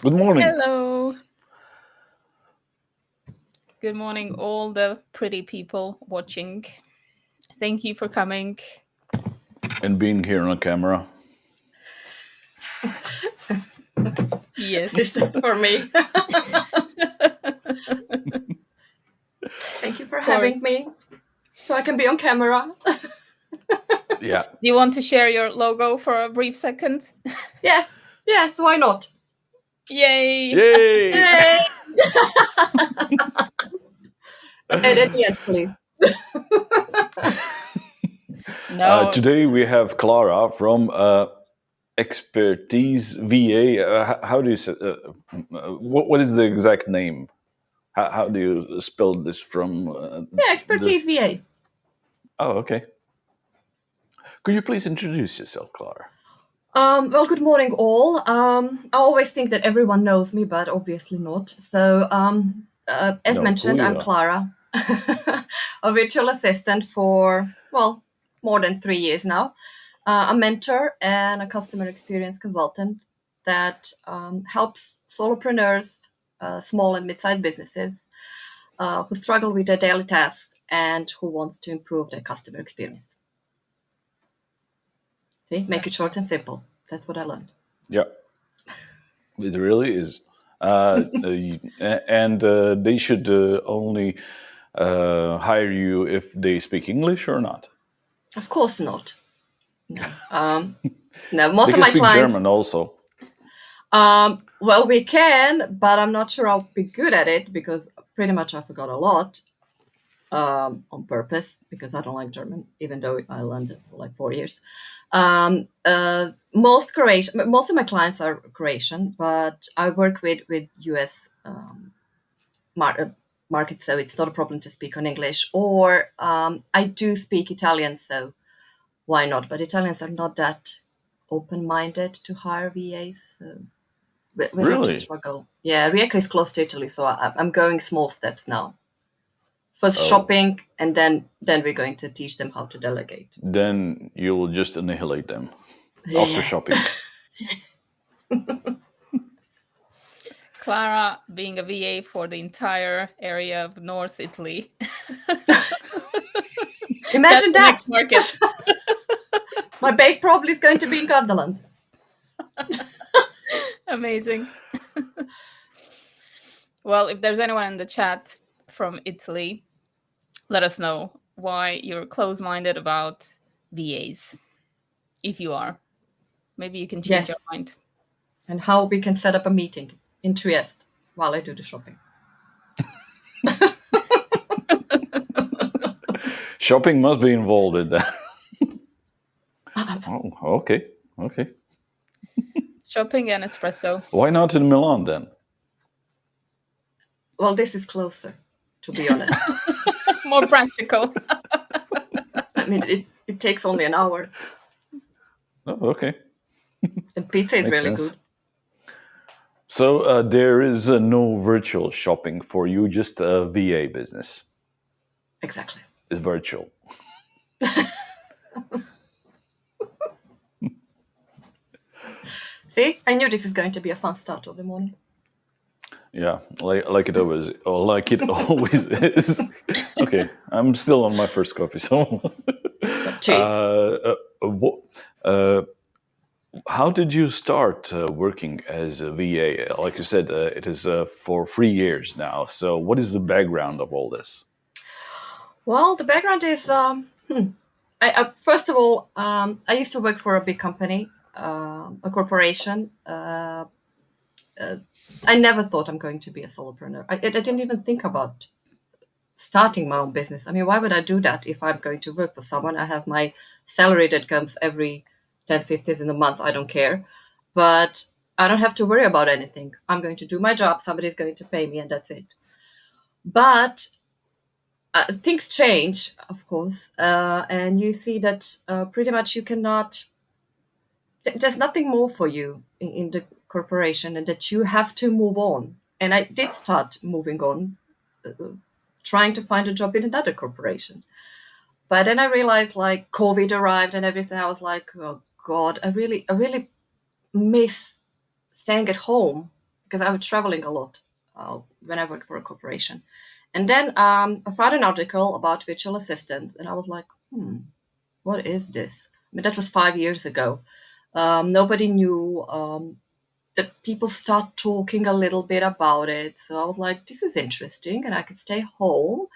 Good morning. Hello. Good morning, all the pretty people watching. Thank you for coming. And being here on camera. Yes. This is for me. Thank you for Of course. having me so I can be on camera. Yeah. Do you want to share your logo for a brief second? Yes, why not? Yay! Yay! Yay! And at the end, please. No, Today we have Klara from Expertise VA. How do you say? What is the exact name? How do you spell this from? Yeah, Expertise VA. Oh, okay. Could you please introduce yourself, Klara? Well, good morning, all. I always think that everyone knows me, but obviously not. So, as No, mentioned, I'm Kuya. Klara, a virtual assistant for, well, more than 3 years now. A mentor and a customer experience consultant that helps solopreneurs, small and mid-sized businesses who struggle with their daily tasks and who wants to improve their customer experience. See, make it short and simple. That's what I learned. Yeah, it really is. And they should only hire you if they speak English or not. Of course not. No. No, most They of can my speak clients. German also. Well, we can, but I'm not sure I'll be good at it because pretty much I forgot a lot on purpose because I don't like German, even though I learned it for like 4 years. Most of my clients are Croatian, but I work with US markets, so it's not a problem to speak on English. Or I do speak Italian, so why not? But Italians are not that open-minded to hire VAs, so we have to Really? struggle. Yeah, Rijeka is close to Italy, so I'm going small steps now. First Oh. shopping, and then we're going to teach them how to delegate. Then you'll just annihilate them after shopping. Klara being a VA for the entire area of North Italy. Imagine That's the that. next market. My base probably is going to be in Gardaland. Amazing. Well, if there's anyone in the chat from Italy, let us know why you're close-minded about VAs. If you are, maybe you can change your Yes, mind. and how we can set up a meeting in Trieste while I do the shopping. Shopping must be involved in that. Oh, okay. Shopping and espresso. Why not in Milan then? Well, this is closer, to be honest. More practical. I mean, it takes only an hour, Oh, okay. and pizza is Makes really sense. good. So there is no virtual shopping for you, just a VA business. Exactly. It's virtual. See, I knew this is going to be a fun start of the morning. Yeah, like it always, or like it always is. Okay, I'm still on my first coffee, so. Cheers. How did you start working as a VA? Like you said, it is for 3 years now. So, what is the background of all this? Well, the background is first of all, I used to work for a big company, a corporation. I never thought I'm going to be a solopreneur. I didn't even think about starting my own business. I mean, why would I do that if I'm going to work for someone? I have my salary that comes every 10th, 15th in the month. I don't care. But I don't have to worry about anything. I'm going to do my job. Somebody's going to pay me, and that's it. But things change, of course. And you see that pretty much you cannot, there's nothing more for you in the corporation, and that you have to move on. And I did start moving on, trying to find a job in another corporation. But then I realized, like, COVID arrived and everything. I was like, oh God, I really miss staying at home because I was traveling a lot when I worked for a corporation. And then I found an article about virtual assistants, and I was like, what is this? I mean, that was 5 years ago. Nobody knew that people start talking a little bit about it. So I was like, this is interesting, and I could stay home.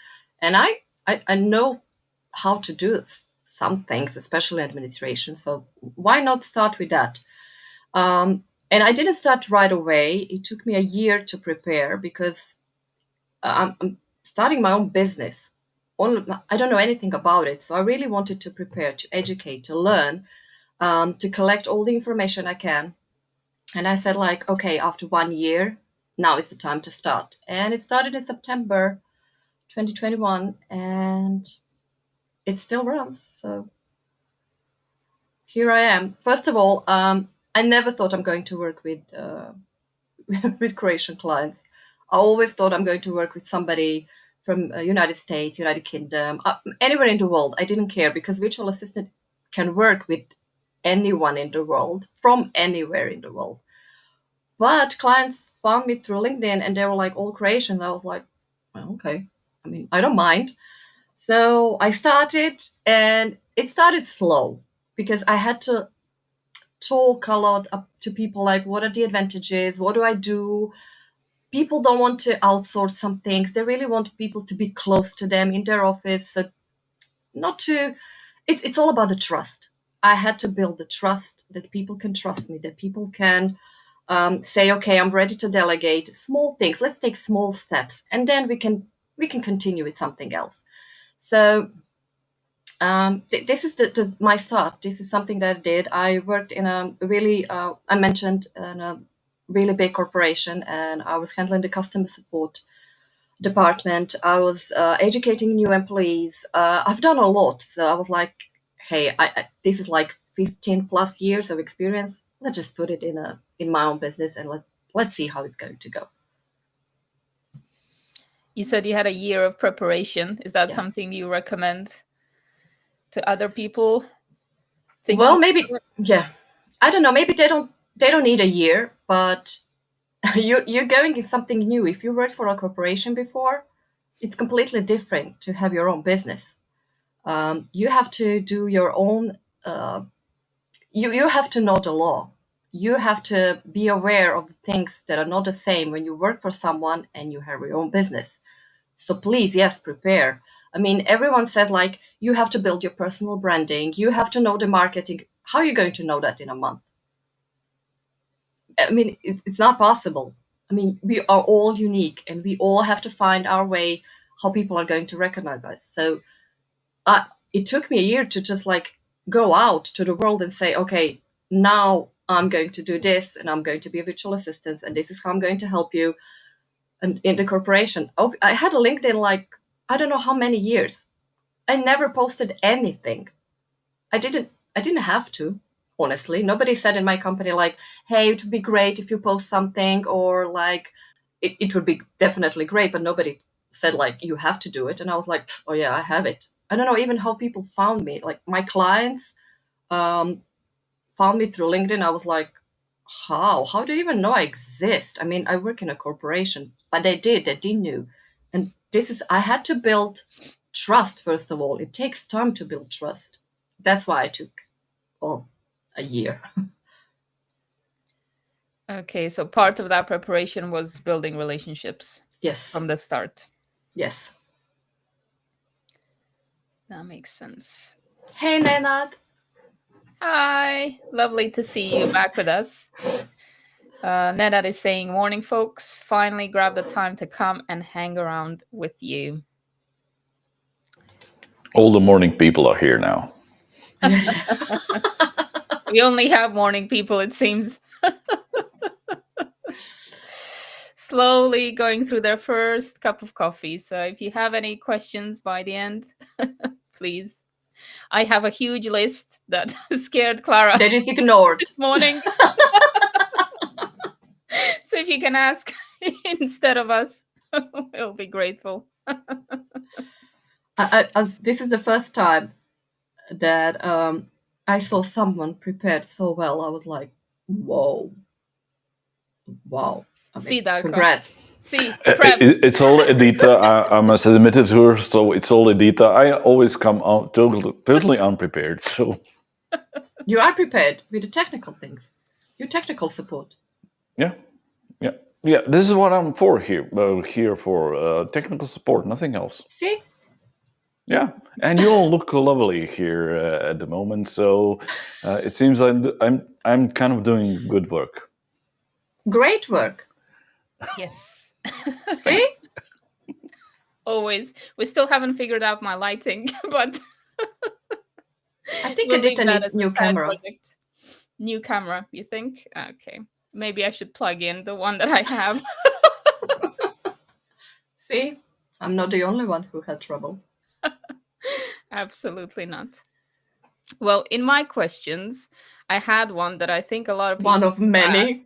And I know how to do some things, especially administration. So why not start with that? And I didn't start right away. It took me a year to prepare because I'm starting my own business. I don't know anything about it. So I really wanted to prepare, to educate, to learn, to collect all the information I can. And I said, like, okay, after 1 year, now it's the time to start. And it started in September 2021, and it still runs. So here I am. First of all, I never thought I'm going to work with with Croatian clients. I always thought I'm going to work with somebody from United States, United Kingdom, anywhere in the world. I didn't care because virtual assistant can work with anyone in the world, from anywhere in the world. But clients found me through LinkedIn and they were like, all Croatians. I was like, well, okay. I mean, I don't mind. So I started, and it started slow because I had to talk a lot up to people, like, what are the advantages? What do I do? People don't want to outsource some things. They really want people to be close to them in their office. So not to, it's all about the trust. I had to build the trust that people can trust me, that people can say, okay, I'm ready to delegate small things. Let's take small steps, and then we can continue with something else. So this is my start. This is something that I did. I worked in a really, I mentioned, in a really big corporation, and I was handling the customer support department. I was educating new employees. I've done a lot. So I was like, hey, this is like 15 plus years of experience. Let's just put it in my own business, and let's see how it's going to go. You said you had a year of preparation. Is that something you recommend to other people? Well, maybe, yeah. I don't know. Maybe they don't need a year, but you're going in something new. If you worked for a corporation before, it's completely different to have your own business. You have to do your own. You have to know the law. You have to be aware of the things that are not the same when you work for someone and you have your own business. So please, yes, prepare. I mean, everyone says, like, you have to build your personal branding. You have to know the marketing. How are you going to know that in a month? I mean, it's not possible. I mean, we are all unique, and we all have to find our way how people are going to recognize us. So it took me a year to just like go out to the world and say, okay, now I'm going to do this, and I'm going to be a virtual assistant, and this is how I'm going to help you. And in the corporation, I had a LinkedIn, like, I don't know how many years. I never posted anything. I didn't have to, honestly. Nobody said in my company, like, hey, it would be great if you post something, or like, it would be definitely great, but nobody said, like, you have to do it. And I was like, oh yeah, I have it. I don't know even how people found me. Like, my clients found me through LinkedIn. I was like, how do you even know I exist? I mean, I work in a corporation, but they didn't know. And I had to build trust. First of all, it takes time to build trust. That's why I took, well, a year. Okay, so part of that preparation was building relationships. Yes. From the start. Yes. That makes sense. Hey, Nenad. Hi, lovely to see you back with us. Nenad is saying, morning, folks. Finally grabbed the time to come and hang around with you. All the morning people are here now. We only have morning people, it seems. Slowly going through their first cup of coffee. So if you have any questions by the end, please. I have a huge list that scared Klara. That is ignored this morning. So if you can ask instead of us, we'll be grateful. This is the first time that I saw someone prepared so well. I was like, whoa. I See, mean, Darko. congrats. See, prep. It's all Edita. I must admit it to her. So it's all Edita. I always come out totally unprepared. So You are prepared with the technical things. Your technical support. yeah. This is what I'm for here. Here for technical support, nothing else. See? Yeah, and you all look lovely here at the moment. So it seems I'm kind of doing good work. Great work. Yes. See? Always. We still haven't figured out my lighting, but I think we'll leave Edita that as needs a new side camera. project. New camera, you think? Okay. Maybe I should plug in the one that I have. See? I'm not the only one who had trouble. Absolutely not. Well, in my questions, I had one that I think a lot of people One of many.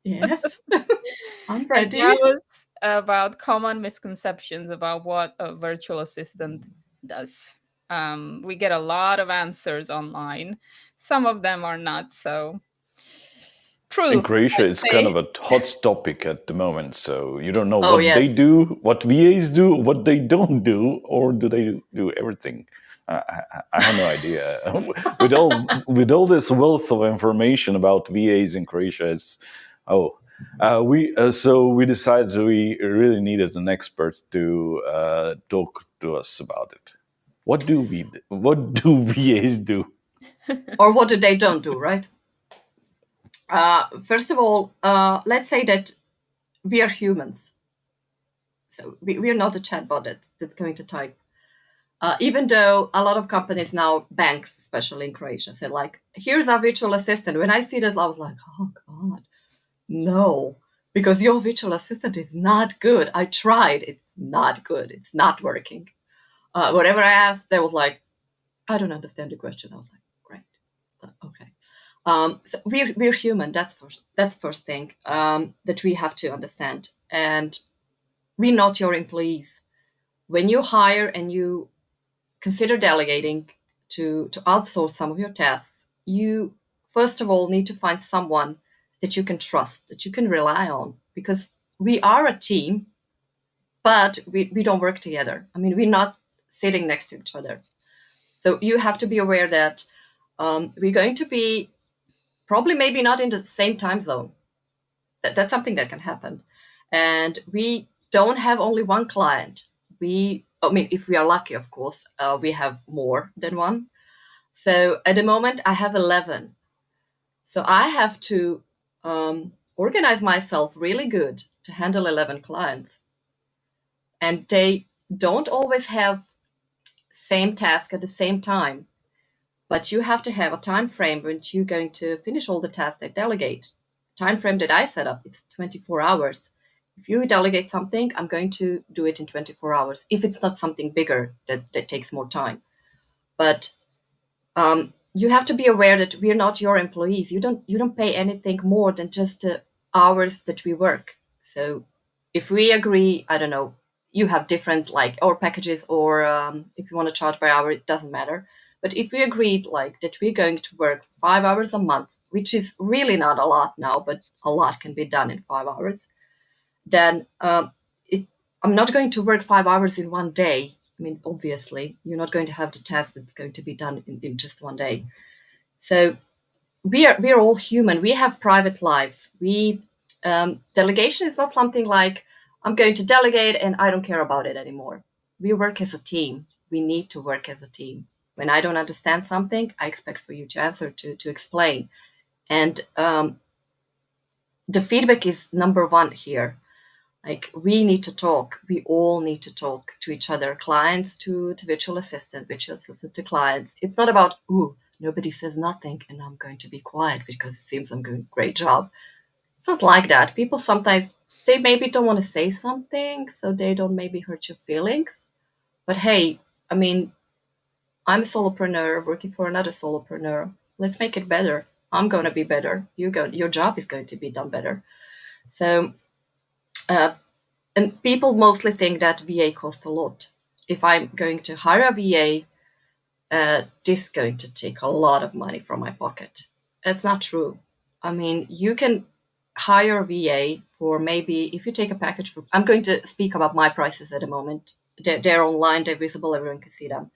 Yes. I'm and ready. that was about common misconceptions about what a virtual assistant does. We get a lot of answers online. Some of them are not so true, In Croatia, I'd it's kind say. of a hot topic at the moment. So you don't know Oh, what they yes. do, what VAs do, what they don't do, or do they do everything? I have no idea. With all this wealth of information about VAs in Croatia, it's so we decided we really needed an expert to talk to us about it. What do VAs do? Or what do they don't do, right? First of all, let's say that we are humans. So we are not a chatbot that's going to type. Even though a lot of companies now, banks, especially in Croatia, say like, here's our virtual assistant. When I see that, I was like, oh God, no, because your virtual assistant is not good. I tried. It's not good. It's not working. Whatever I asked, they was like, I don't understand the question. I was like, great. Okay. So we're human. That's first thing that we have to understand. And we're not your employees. When you hire and you consider delegating to outsource some of your tasks, you first of all need to find someone that you can trust, that you can rely on, because we are a team, but we don't work together. I mean, we're not sitting next to each other. So you have to be aware that we're going to be probably maybe not in the same time zone. That's something that can happen. And we don't have only one client. I mean, if we are lucky, of course, we have more than one. So at the moment, I have 11. So I have to organize myself really good to handle 11 clients. And they don't always have same task at the same time. But you have to have a time frame when you're going to finish all the tasks they delegate. Time frame that I set up is 24 hours. If you delegate something, I'm going to do it in 24 hours. If it's not something bigger that takes more time. But you have to be aware that we're not your employees. You don't pay anything more than just the hours that we work. So if we agree, I don't know, you have different like our packages, or if you want to charge by hour, it doesn't matter. But if we agreed like that we're going to work 5 hours a month, which is really not a lot now, but a lot can be done in 5 hours, then I'm not going to work 5 hours in one day. I mean, obviously, you're not going to have the task that's going to be done in just one day. So we're all human. We have private lives. Delegation is not something like I'm going to delegate and I don't care about it anymore. We work as a team. We need to work as a team. When I don't understand something, I expect for you to answer, to explain. And the feedback is number one here. Like we need to talk. We all need to talk to each other, clients to virtual assistant to clients. It's not about, ooh, nobody says nothing and I'm going to be quiet because it seems I'm doing a great job. It's not like that. People sometimes, they maybe don't want to say something, so they don't maybe hurt your feelings. But hey, I mean, I'm a solopreneur working for another solopreneur. Let's make it better. I'm going to be better. Your job is going to be done better. So, and people mostly think that VA costs a lot. If I'm going to hire a VA, this is going to take a lot of money from my pocket. That's not true. I mean, you can hire a VA for maybe, if you take a package for, I'm going to speak about my prices at the moment. They're online, they're visible, everyone can see them.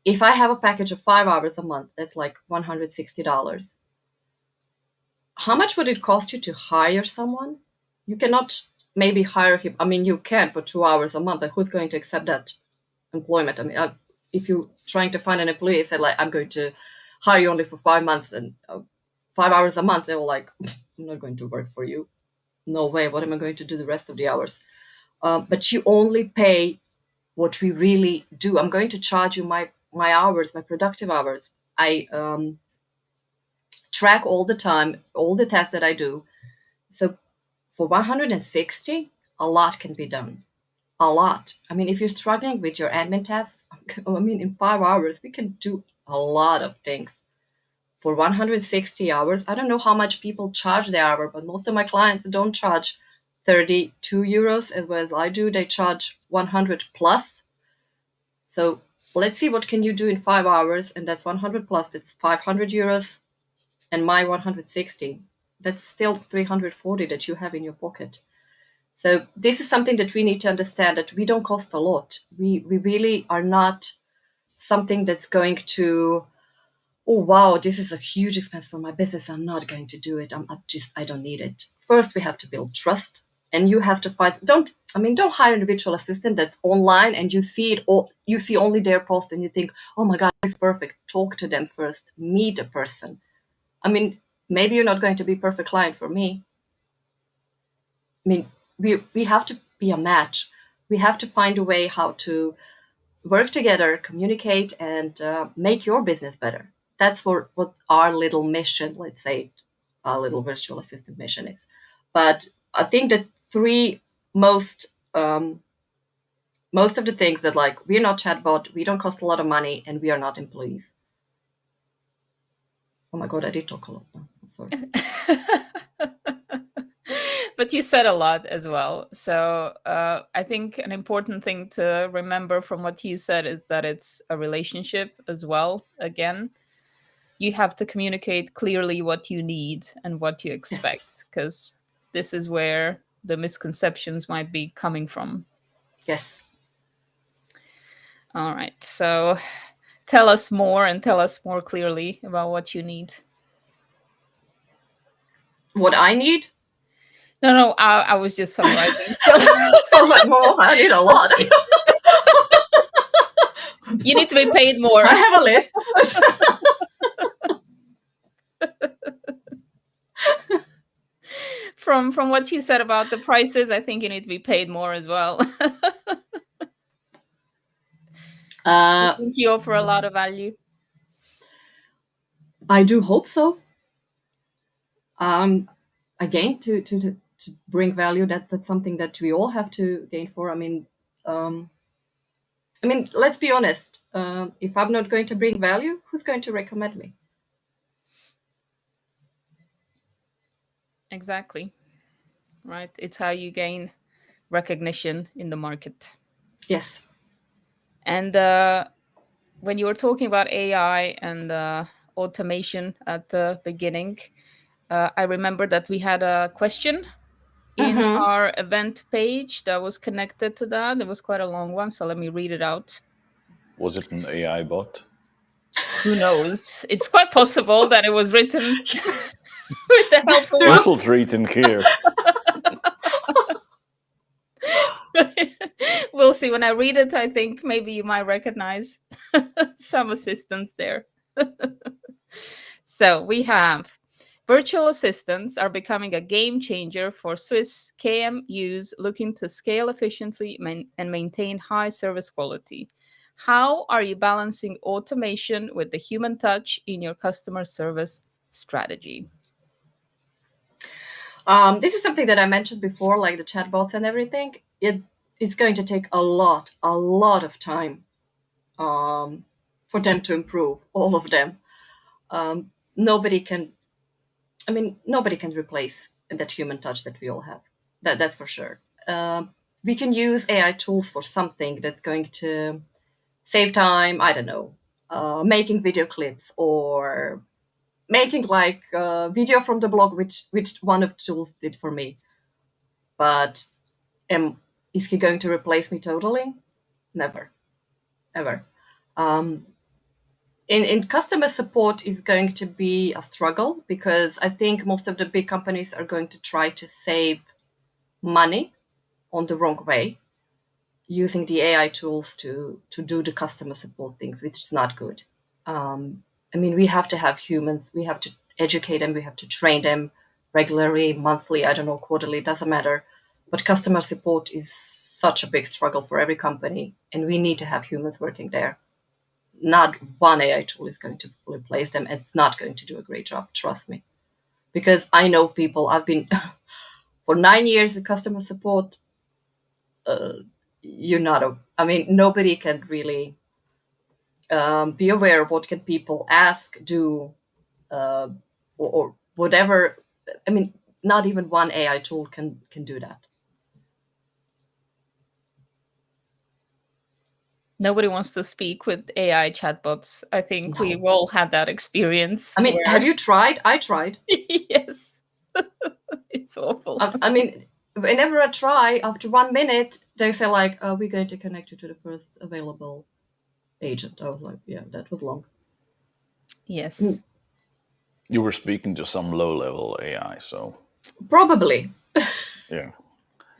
If I have a package of 5 hours a month, that's like $160. How much would it cost you to hire someone? You cannot maybe hire him. I mean, you can for 2 hours a month, but who's going to accept that employment? I mean, if you're trying to find an employee, said like, I'm going to hire you only for 5 months and 5 hours a month, they were like, I'm not going to work for you. No way. What am I going to do the rest of the hours? But you only pay what we really do. I'm going to charge you my hours, my productive hours. I track all the time, all the tasks that I do. So for 160, a lot can be done. A lot. I mean, if you're struggling with your admin tasks, I mean, in 5 hours, we can do a lot of things. For 160 hours, I don't know how much people charge the hour, but most of my clients don't charge 32 euros as well as I do. They charge 100 plus. So let's see what can you do in 5 hours, and that's 100 plus. That's 500 euros, and my 160. That's still 340 that you have in your pocket. So this is something that we need to understand, that we don't cost a lot. We really are not something that's going to, oh wow, this is a huge expense for my business, I'm not going to do it. I don't need it. First, we have to build trust, and you have to find. Don't hire a virtual assistant that's online and you see it all. You see only their post and you think, oh my god, it's perfect. Talk to them first. Meet a person. I mean, maybe you're not going to be a perfect client for me. I mean, we have to be a match. We have to find a way how to work together, communicate, and make your business better. That's what our little mission, let's say, our little virtual assistant mission is. But I think the three most of the things that, like, we're not chatbot, we don't cost a lot of money, and we are not employees. Oh my god, I did talk a lot now. I'm sorry. But you said a lot as well. So I think an important thing to remember from what you said is that it's a relationship as well. Again, you have to communicate clearly what you need and what you expect, because this is where the misconceptions might be coming from. Yes. All right. So tell us more, and tell us more clearly about what you need. What I need? No, I was just summarizing. I was like, oh, I need a lot. You need to be paid more. I have a list. From what you said about the prices, I think you need to be paid more as well. I think you offer a lot of value. I do hope so. Again, to bring value, that's something that we all have to gain for. I mean, let's be honest. If I'm not going to bring value, who's going to recommend me? Exactly. Right. It's how you gain recognition in the market. Yes. And when you were talking about AI and automation at the beginning, I remember that we had a question in our event page that was connected to that. It was quite a long one, so let me read it out. Was it an AI bot? Who knows? It's quite possible that it was written with the help of Infiltrating here. We'll see. When I read it, I think maybe you might recognize some assistants there. So we have virtual assistants are becoming a game changer for Swiss KMUs looking to scale efficiently and maintain high service quality. How are you balancing automation with the human touch in your customer service strategy? This is something that I mentioned before, like the chatbots and everything. It's going to take a lot of time for them to improve, all of them. Nobody can replace that human touch that we all have. That's for sure. We can use AI tools for something that's going to save time. I don't know, making video clips or making like a video from the blog, which one of the tools did for me. But is he going to replace me totally? Never, ever. Um, in customer support is going to be a struggle because I think most of the big companies are going to try to save money on the wrong way using the AI tools to do the customer support things, which is not good. I mean, we have to have humans. We have to educate them. We have to train them regularly, monthly, I don't know, quarterly, doesn't matter. But customer support is such a big struggle for every company, and we need to have humans working there. Not one AI tool is going to replace them. It's not going to do a great job, trust me. Because I know people, I've been for 9 years in customer support. You're not I mean, nobody can really be aware of what can people ask, do, or whatever. I mean, not even one AI tool can do that. Nobody wants to speak with AI chatbots. I think No. we've all had that experience I mean, where have you tried? I tried. yes. It's awful. I mean, whenever I try, after 1 minute, they say like, "We're going to connect you to the first available agent." I was like, "Yeah, that was long." Yes. You were speaking to some low-level AI, so Probably. yeah,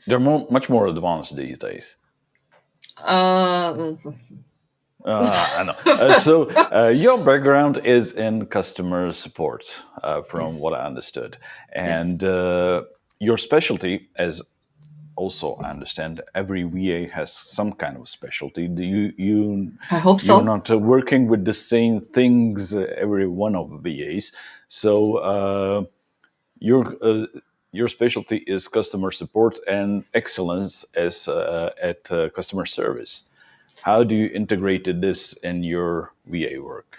they're much more advanced these days. Uh, I know. Your background is in customer support, from what yes. I understood, Yes. and your specialty, as also I understand, every VA has some kind of specialty. Do I hope you're so. not working with the same things every one of VAs, so your specialty is customer support and excellence as at customer service. How do you integrate this in your VA work?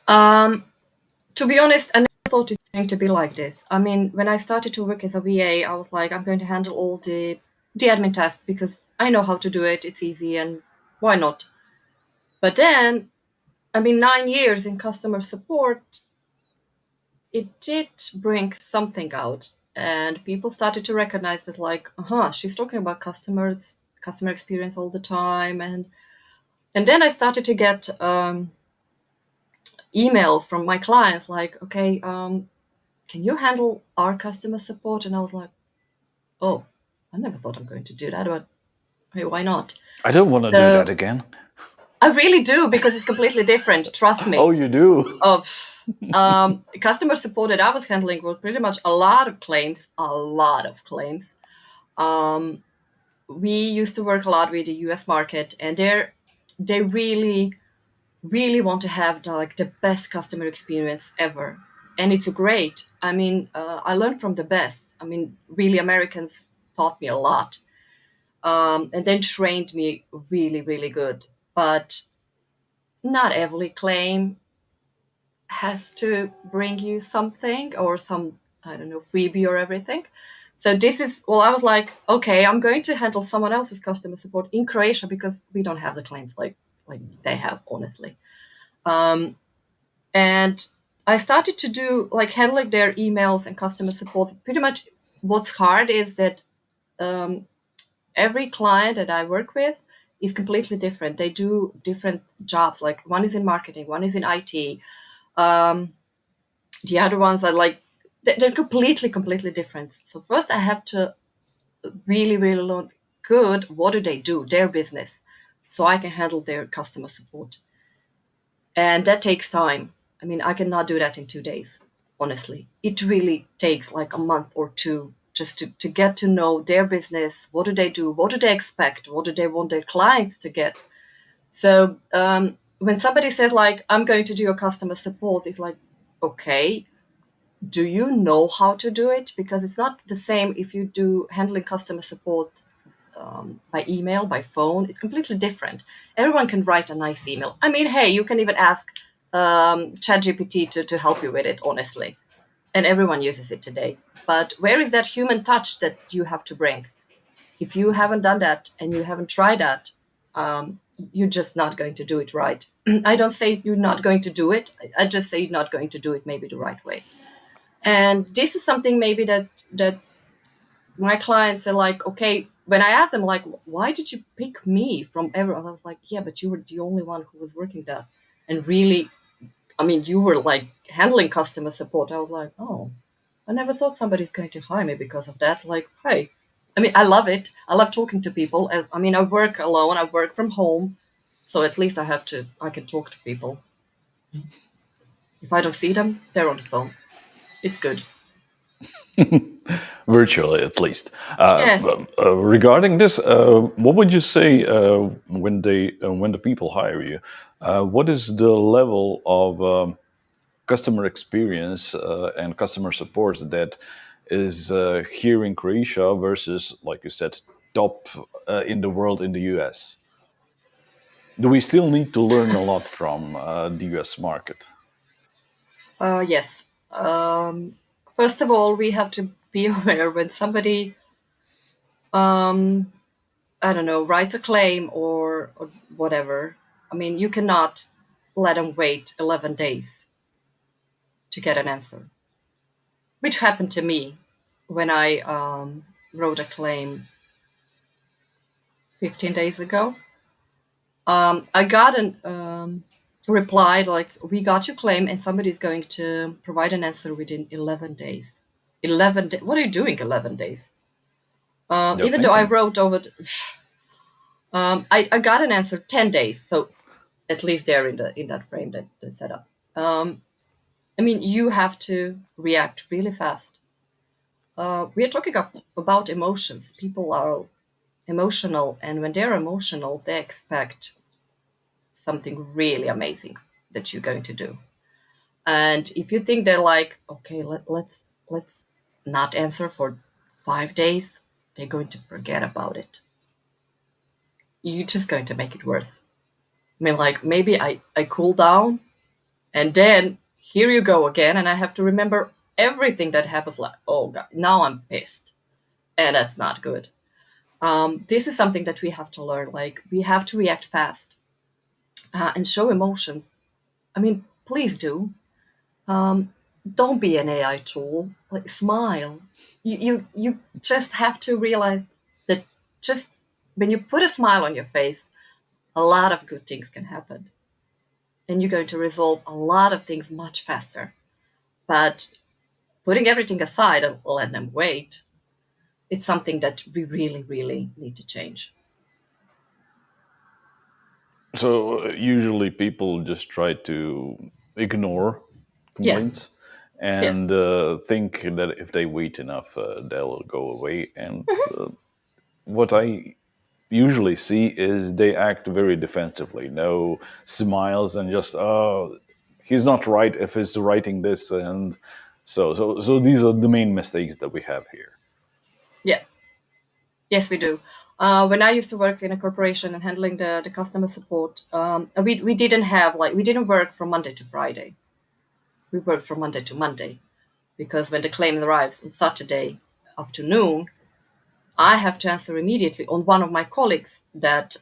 Um, to be honest, I never thought it's going to be like this. I mean, when I started to work as a VA, I was like, I'm going to handle all the admin tasks because I know how to do it. It's easy, and why not? But then, I mean, 9 years in customer support, it did bring something out, and people started to recognize that, like, she's talking about customer experience all the time, and then I started to get emails from my clients like, okay, can you handle our customer support? And I was like, oh, I never thought I'm going to do that, but hey, why not? I don't want to do that So again. I really do because it's completely different. Trust Oh, me. you do? Of customer support that I was handling was pretty much a lot of claims, a lot of claims. Um, we used to work a lot with the U.S. market, and they really want to have the best customer experience ever, and it's great. I mean, I learned from the best. I mean, really, Americans taught me a lot, and then trained me really, really good. But not every claim has to bring you something or some, I don't know, freebie or everything. So this is, well, I was like, okay, I'm going to handle someone else's customer support in Croatia because we don't have the claims like they have, honestly. And I started to do like handling their emails and customer support. Pretty much what's hard is that every client that I work with is completely different. They do different jobs. Like one is in marketing, one is in IT. The other ones are like, they're completely different. So first I have to really learn good, what do they do, their business, so I can handle their customer support. And that takes time. I mean, I cannot do that in 2 days, honestly. It really takes like a month or two just to get to know their business. What do they do? What do they expect? What do they want their clients to get? So when somebody says like, I'm going to do your customer support, it's like, okay, do you know how to do it? Because it's not the same if you do handling customer support by email, by phone. It's completely different. Everyone can write a nice email. I mean, hey, you can even ask ChatGPT to help you with it, honestly. And everyone uses it today. But where is that human touch that you have to bring? If you haven't done that and you haven't tried that, you're just not going to do it right. I don't say you're not going to do it. I just say you're not going to do it maybe the right way. And this is something maybe that my clients are like, okay, when I ask them like, why did you pick me from everyone? I was like, yeah, but you were the only one who was working that. And really, I mean, you were like handling customer support. I was like, oh, I never thought somebody's going to hire me because of that. Like, hey, I mean, I love it. I love talking to people. I mean, I work alone. I work from home. So at least I can talk to people. If I don't see them, they're on the phone. It's good. Virtually, at least. Yes. Regarding this, what would you say when the people hire you? What is the level of customer experience and customer support that is here in Croatia versus, like you said, top in the world in the US? Do we still need to learn a lot from the US market? Yes. First of all, we have to be aware when somebody, I don't know, writes a claim or whatever. I mean, you cannot let them wait 11 days to get an answer, which happened to me when I wrote a claim 15 days ago. I got an reply like, we got your claim and somebody's going to provide an answer within 11 days. 11 days? What are you doing 11 days? They're Even though I thinking. wrote over, I got an answer 10 days. So at least they're in that frame that they set up. I mean, you have to react really fast. We are talking about emotions. People are emotional, and when they're emotional, they expect something really amazing that you're going to do. And if you think they're like, okay, let's not answer for 5 days, they're going to forget about it. You're just going to make it worse. I mean, like maybe I cool down, and then here you go again, and I have to remember everything that happens. Like, oh god, now I'm pissed, and that's not good. This is something that we have to learn. Like we have to react fast and show emotions. I mean, please do. Um, don't be an AI tool. Like smile. You just have to realize that just when you put a smile on your face, a lot of good things can happen, and you're going to resolve a lot of things much faster. But putting everything aside and let them wait, it's something that we really, really need to change. So usually people just try to ignore Yeah, complaints yeah, and think that if they wait enough, they'll go away. And what I usually see is they act very defensively, no smiles, and just he's not right if he's writing this, and so these are the main mistakes that we have here. yeah. Yes, we do. When I used to work in a corporation and handling the customer support, we didn't have like we didn't work from Monday to Friday. We worked from Monday to Monday because when the claim arrives on Saturday afternoon, I have to answer immediately on one of my colleagues that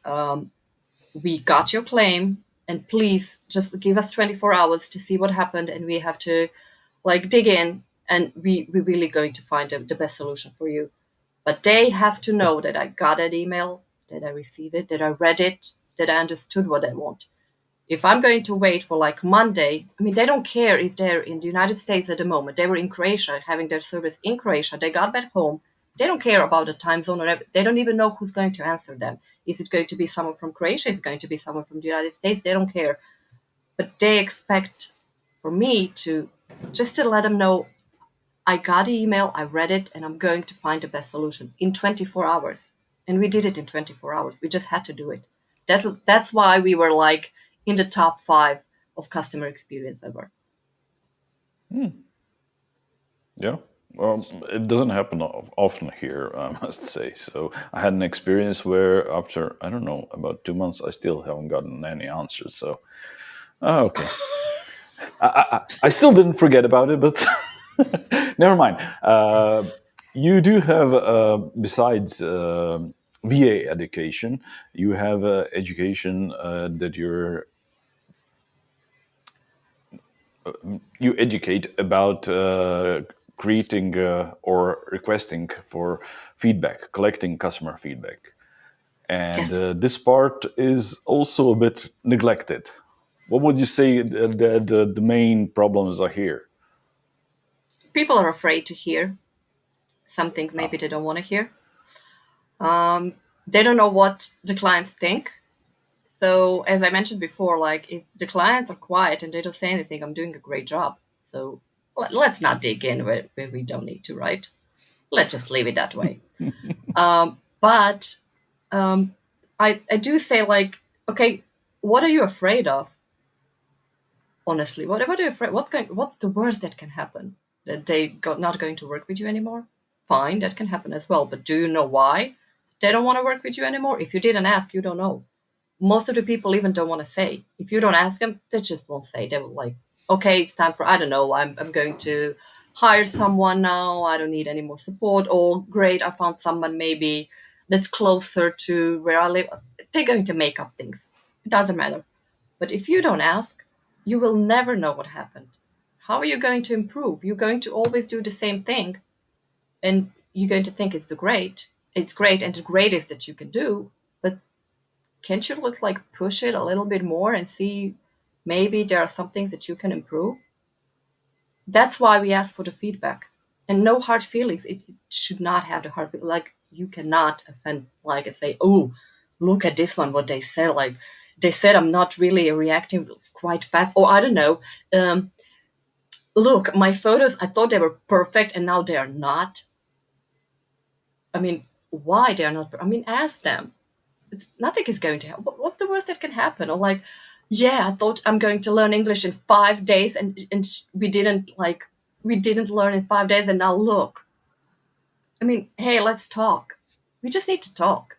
we got your claim and please just give us 24 hours to see what happened, and we have to like dig in, and we're really going to find the best solution for you. But they have to know that I got that email, that I received it, that I read it, that I understood what they want. If I'm going to wait for like Monday, I mean, they don't care if they're in the United States at the moment. They were in Croatia, having their service in Croatia. They got back home. They don't care about the time zone or they don't even know who's going to answer them. Is it going to be someone from Croatia? Is it going to be someone from the United States? They don't care. But they expect for me to just to let them know I got the email, I read it, and I'm going to find the best solution in 24 hours. And we did it in 24 hours. We just had to do it. That's why we were like in the top 5 of customer experience ever. Yeah. Well, it doesn't happen often here, I must say. So I had an experience where after, I don't know, about 2 months, I still haven't gotten any answers. So, okay. I still didn't forget about it, but never mind. You do have, besides VA education. You have education that you educate about creating or requesting for feedback, collecting customer feedback. And Yes. this part is also a bit neglected. What would you say that the main problems are here? People are afraid to hear some things maybe Ah, they don't want to hear. They don't know what the clients think. So as I mentioned before, like if the clients are quiet and they don't say anything, I'm doing a great job. So let's not dig in where we don't need to, right? Let's just leave it that way. But I do say like, okay, what are you afraid of? Honestly, what are you afraid? What's the worst that can happen? That they got not going to work with you anymore? Fine, that can happen as well. But do you know why they don't want to work with you anymore? If you didn't ask, you don't know. Most of the people even don't want to say. If you don't ask them, they just won't say. They will like, okay, it's time for I don't know. I'm going to hire someone now. I don't need any more support. Or great, I found someone maybe that's closer to where I live. They're going to make up things. It doesn't matter. But if you don't ask, you will never know what happened. How are you going to improve? You're going to always do the same thing, and you're going to think it's the great. It's great, and the greatest that you can do. But can't you like push it a little bit more and see maybe there are some things that you can improve? That's why we ask for the feedback. And no hard feelings. It should not have the hard feelings. Like you cannot offend like and say, oh, look at this one, what they said. Like they said I'm not really reacting quite fast. Or I don't know. Um, look, my photos, I thought they were perfect and now they are not. I mean, why they are not I mean, ask them. It's nothing is going to happen. What's the worst that can happen? Or like, yeah, I thought I'm going to learn English in 5 days, and we didn't learn in 5 days, and now look. I mean, hey, let's talk. We just need to talk.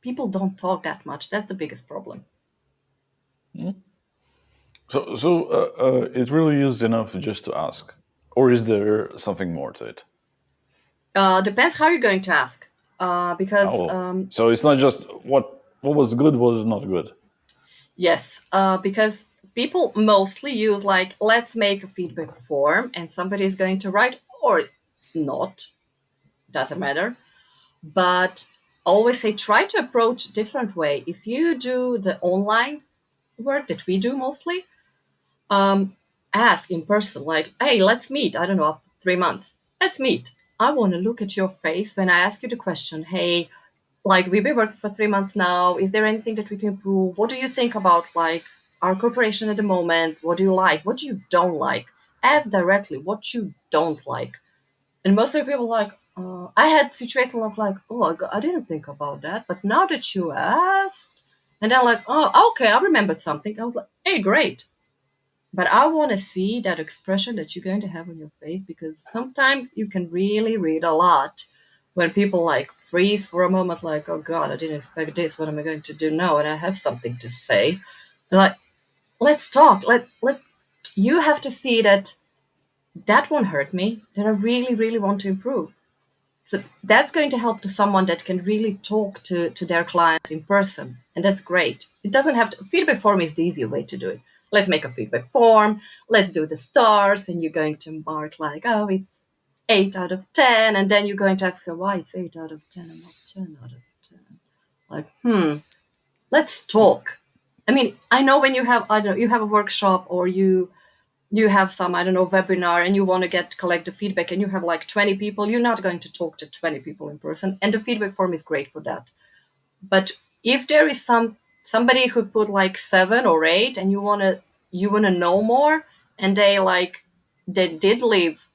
People don't talk that much. That's the biggest problem. so it really is enough just to ask, or is there something more to it? Depends how you're going to ask. Because Oh, so it's not just what was good was not good. yes, because people mostly use like, let's make a feedback form, and somebody is going to write or not. Doesn't matter. But always say try to approach different way. If you do the online work that we do mostly, ask in person, like, hey, let's meet. I don't know, after 3 months, let's meet. I want to look at your face when I ask you the question, hey, like we've been working for 3 months now, is there anything that we can improve? What do you think about like our corporation at the moment? What do you like, what you don't like? Ask directly what you don't like. And most of the people like, I had situations of like, oh, I didn't think about that, but now that you asked, and then like, oh, okay, I remembered something. I was like, hey, great. But I want to see that expression that you're going to have on your face, because sometimes you can really read a lot when people like freeze for a moment, like, oh God, I didn't expect this. What am I going to do now? And I have something to say. They're like, let's talk. Let you have to see that that won't hurt me. That I really, really want to improve. So that's going to help to someone that can really talk to their clients in person. And that's great. It doesn't have to, feedback form is the easier way to do it. Let's make a feedback form. Let's do the stars. And you're going to mark like, oh, it's 8 out of 10. And then you're going to ask, so why it's 8 out of 10 and not 10 out of 10? Like, let's talk. I mean, I know when you have, I don't know, you have a workshop or you have some, I don't know, webinar and you want to collect the feedback and you have like 20 people, you're not going to talk to 20 people in person. And the feedback form is great for that. But if there is somebody who put like 7 or 8 and you wanna know more, and they did leave,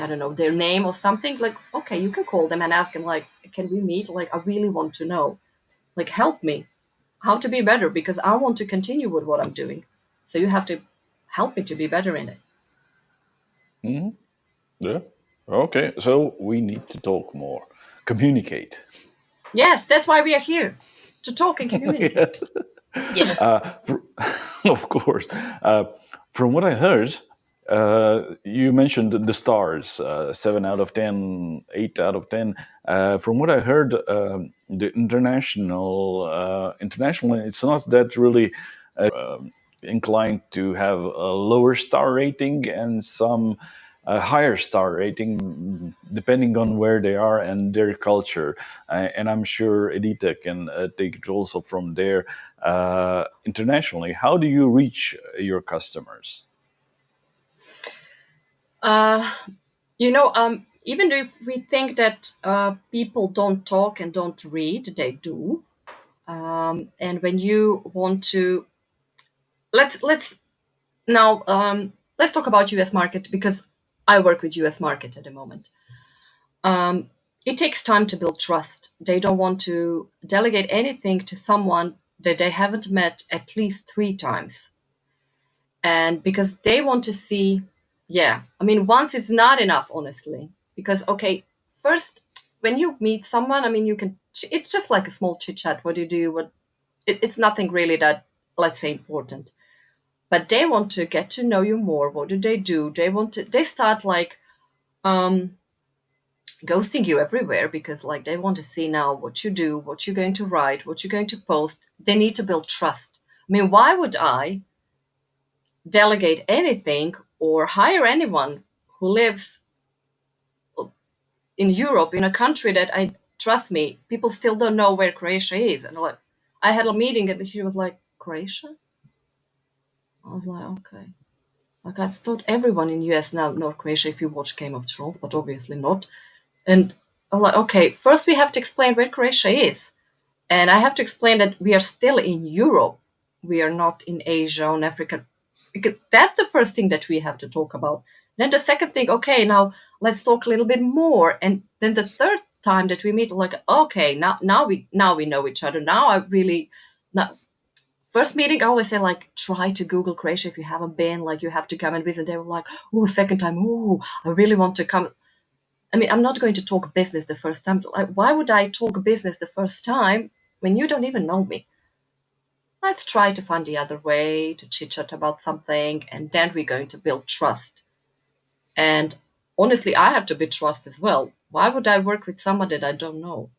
I don't know, their name or something, like, okay, you can call them and ask them like, can we meet? Like, I really want to know. Like, help me how to be better, because I want to continue with what I'm doing. So you have to help me to be better in it. Hmm. Yeah. Okay. So we need to talk more, communicate. Yes, that's why we are here, to talk and communicate. Yes. Of course. From what I heard, You mentioned the stars, 7 out of 10, 8 out of 10. From what I heard, the international, it's not that really inclined to have a lower star rating and some higher star rating, depending on where they are and their culture. And I'm sure Edita can take it also from there. Internationally, how do you reach your customers? Uh, even if we think that people don't talk and don't read, they do. And when you want to, let's now let's talk about U.S. market, because I work with U.S. market at the moment. Um, it takes time to build trust. They don't want to delegate anything to someone that they haven't met at least 3 times, and because they want to see, yeah, I mean, once is not enough, honestly, because okay, first, when you meet someone, I mean, you can, it's just like a small chit chat. What do you do? It's nothing really that, let's say, important, but they want to get to know you more. What do they do? They start like um ghosting you everywhere, because like they want to see now what you do, what you're going to write, what you're going to post. They need to build trust. I mean, why would I delegate anything or hire anyone who lives in Europe, in a country that, I trust me, people still don't know where Croatia is? And like, I had a meeting and she was like, Croatia? I was like, okay. Like, I thought everyone in US now know Croatia if you watch Game of Thrones, but obviously not. And I'm like, okay, first we have to explain where Croatia is. And I have to explain that we are still in Europe. We are not in Asia or Africa. Because that's the first thing that we have to talk about. Then the second thing, okay, now let's talk a little bit more. And then the third time that we meet, like, okay, now we know each other. Now I really, now, first meeting, I always say, like, try to Google Croatia if you haven't been. Like, you have to come and visit. They were like, oh, second time, oh, I really want to come. I mean, I'm not going to talk business the first time. Like, why would I talk business the first time when you don't even know me? Let's try to find the other way to chit chat about something, and then we're going to build trust. And honestly, I have to build trust as well. Why would I work with someone that I don't know,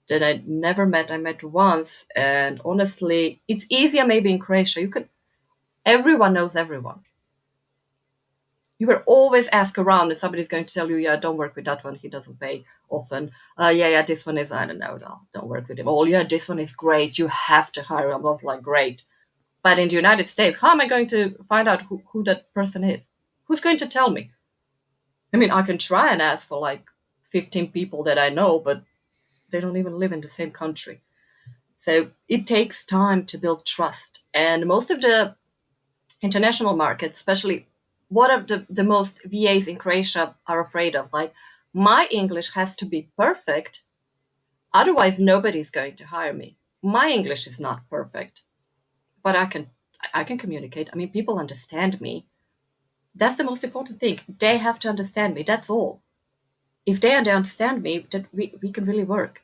that I never met? I met once, and honestly, it's easier maybe in Croatia. You can, everyone knows everyone. You will always ask around, and somebody's going to tell you, yeah, don't work with that one. He doesn't pay often. Yeah, this one is, I don't know, no, don't work with him. Oh, yeah, this one is great. You have to hire him. I was like, great. But in the United States, how am I going to find out who that person is? Who's going to tell me? I mean, I can try and ask for like 15 people that I know, but they don't even live in the same country. So it takes time to build trust. And most of the international markets, especially, what are the most VAs in Croatia are afraid of? Like, my English has to be perfect, otherwise nobody's going to hire me. My English is not perfect, but I can communicate. I mean, people understand me. That's the most important thing. They have to understand me. That's all. If they understand me, that we can really work.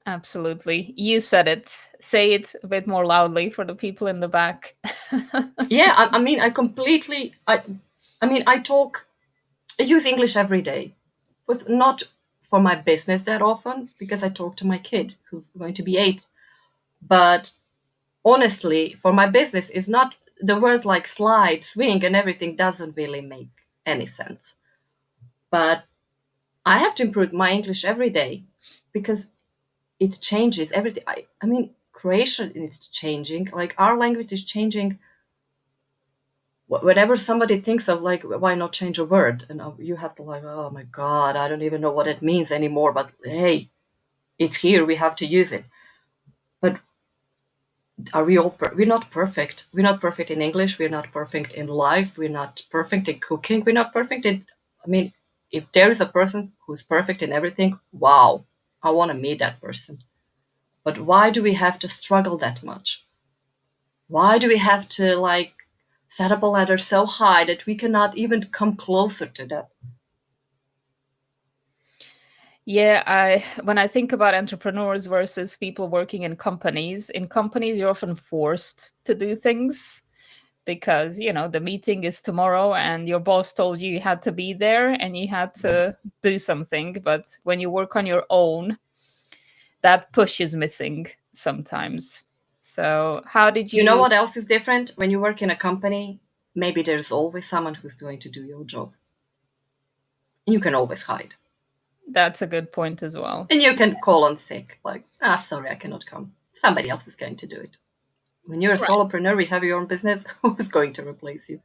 Absolutely. You said it. Say it a bit more loudly for the people in the back. Yeah, I mean, I mean, I use English every day, with not for my business that often, because I talk to my kid who's going to be 8. But honestly, for my business, is not, the words like slide, swing, and everything doesn't really make any sense. But I have to improve my English every day, because it changes every day. I mean, Croatian is changing. Like, our language is changing. Whatever somebody thinks of, like, why not change a word? And you have to, like, oh my God, I don't even know what it means anymore. But hey, it's here. We have to use it. But are we all? We're not perfect. We're not perfect in English. We're not perfect in life. We're not perfect in cooking. We're not perfect in. I mean, if there is a person who's perfect in everything, wow, I want to meet that person. But why do we have to struggle that much? Why do we have to, like, set up a ladder so high that we cannot even come closer to that? Yeah, when I think about entrepreneurs versus people working in companies you're often forced to do things. because the meeting is tomorrow and your boss told you had to be there and you had to do something. But when you work on your own, that push is missing sometimes. So how did You know you what else is different? When you work in a company, maybe there's always someone who's going to do your job. You can always hide. That's a good point as well. And you can call on sick, like, sorry, I cannot come. Somebody else is going to do it. When you're a Right. solopreneur, you have your own business, who's going to replace you?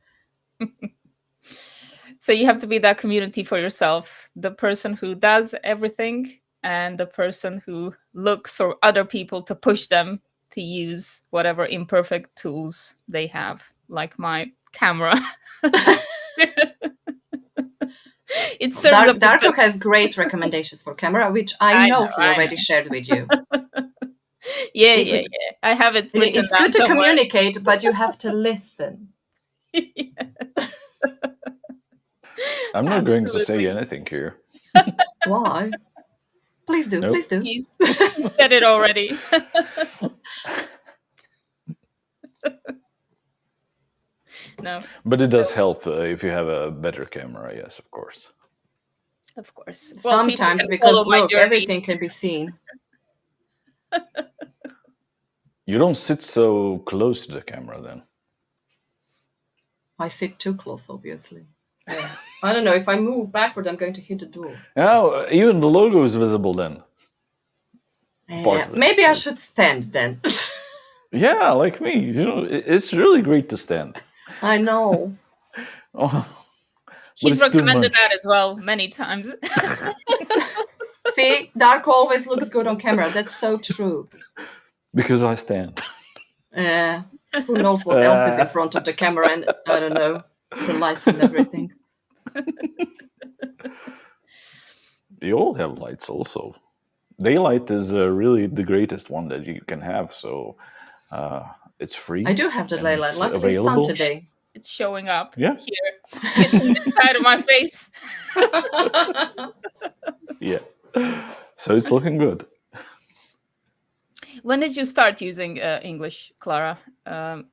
So you have to be that community for yourself, the person who does everything and the person who looks for other people to push them to use whatever imperfect tools they have, like my camera. It serves a Darko purpose. has great recommendations for camera, which I know he already shared with you. Yeah. I have it written It's down good to somewhere. communicate, but you have to listen. I'm not going to say Absolutely. anything here. Why? Please do, Nope. please do. He's said it already. No, But it does help if you have a better camera, yes, of course. of course. Well, people Sometimes, can follow because my look, journey. everything can be seen. You don't sit so close to the camera then. I sit too close, obviously. Yeah. I don't know, if I move backward, I'm going to hit the door. Oh, even the logo is visible then. Part of it, Maybe I yes. should stand then. Yeah, like me. It's really great to stand. I know. Oh, He's it's too recommended much. that as well many times. See, Dark always looks good on camera. That's so true. Because I stand. Who knows what else is in front of the camera, and I don't know, the lights and everything. You all have lights also. Daylight is really the greatest one that you can have, so it's free. I do have the and daylight. it's Luckily, it's sun available. today. It's showing up Yeah. here. Hitting this side of my face. Yeah. So it's looking good. When did you start using English, Klara?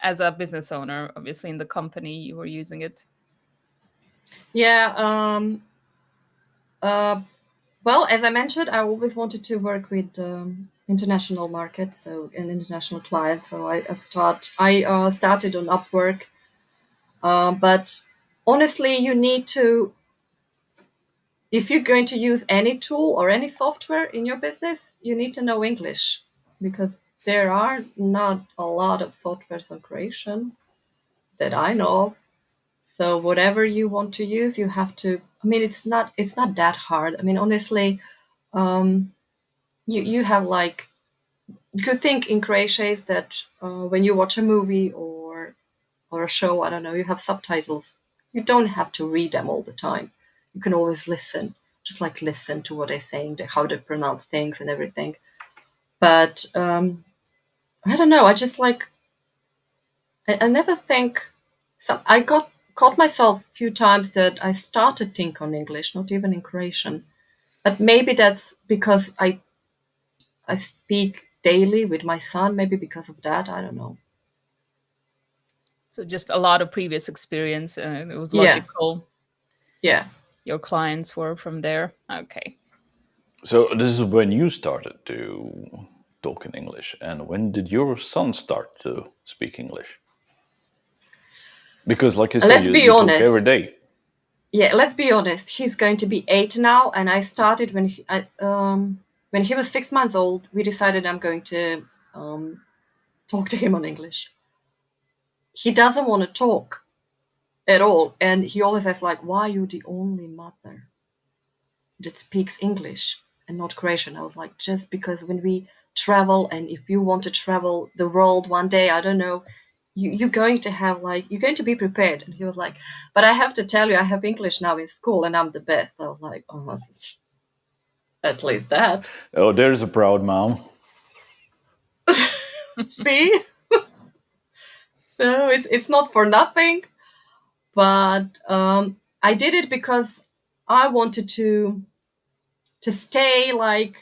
As a business owner, obviously in the company you were using it. Yeah. Well, as I mentioned, I always wanted to work with international markets, so and international clients. So I started on Upwork, but honestly, you need to, if you're going to use any tool or any software in your business, you need to know English, because there are not a lot of softwares on Croatian that I know of. So whatever you want to use, you have to. I mean, it's not that hard. I mean, honestly, you have like, good thing in Croatia is that when you watch a movie or a show, I don't know, you have subtitles. You don't have to read them all the time. You can always listen, just like listen to what they're saying, how they pronounce things and everything. But I don't know. I just like, I never think. So I caught myself a few times that I started think on English, not even in Croatian. But maybe that's because I speak daily with my son. Maybe because of that. I don't know. So just a lot of previous experience, and it was Yeah. logical. Yeah. Your clients were from there. Okay. So this is when you started to talk in English, and when did your son start to speak English? Because, like you said, Let's be you talk honest. every day. Yeah, let's be honest. He's going to be 8 now, and I started when he was 6 months old. We decided I'm going to talk to him on English. He doesn't want to talk at all, and he always says like, "Why are you the only mother that speaks English and not Croatian?" I was like, "Just because when we travel, and if you want to travel the world one day, I don't know, you're going to have like, you're going to be prepared." And he was like, "But I have to tell you, I have English now in school and I'm the best." I was like, "Oh, at least that." Oh, there's a proud mom. See? So it's not for nothing, but I did it because I wanted to stay, like,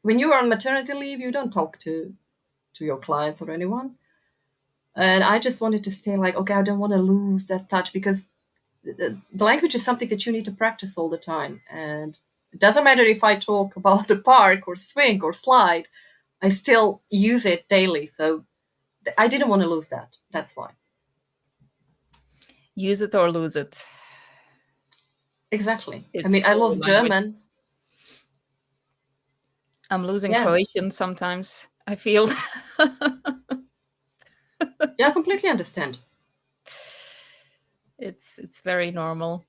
when you are on maternity leave, you don't talk to your clients or anyone. And I just wanted to stay like, okay, I don't want to lose that touch, because the language is something that you need to practice all the time. And it doesn't matter if I talk about the park or swing or slide, I still use it daily. So I didn't want to lose that. That's why. Use it or lose it. Exactly. I It's mean, I truly lost language. German. I'm losing Yeah. Croatian sometimes, I feel. Yeah, I completely understand. It's very normal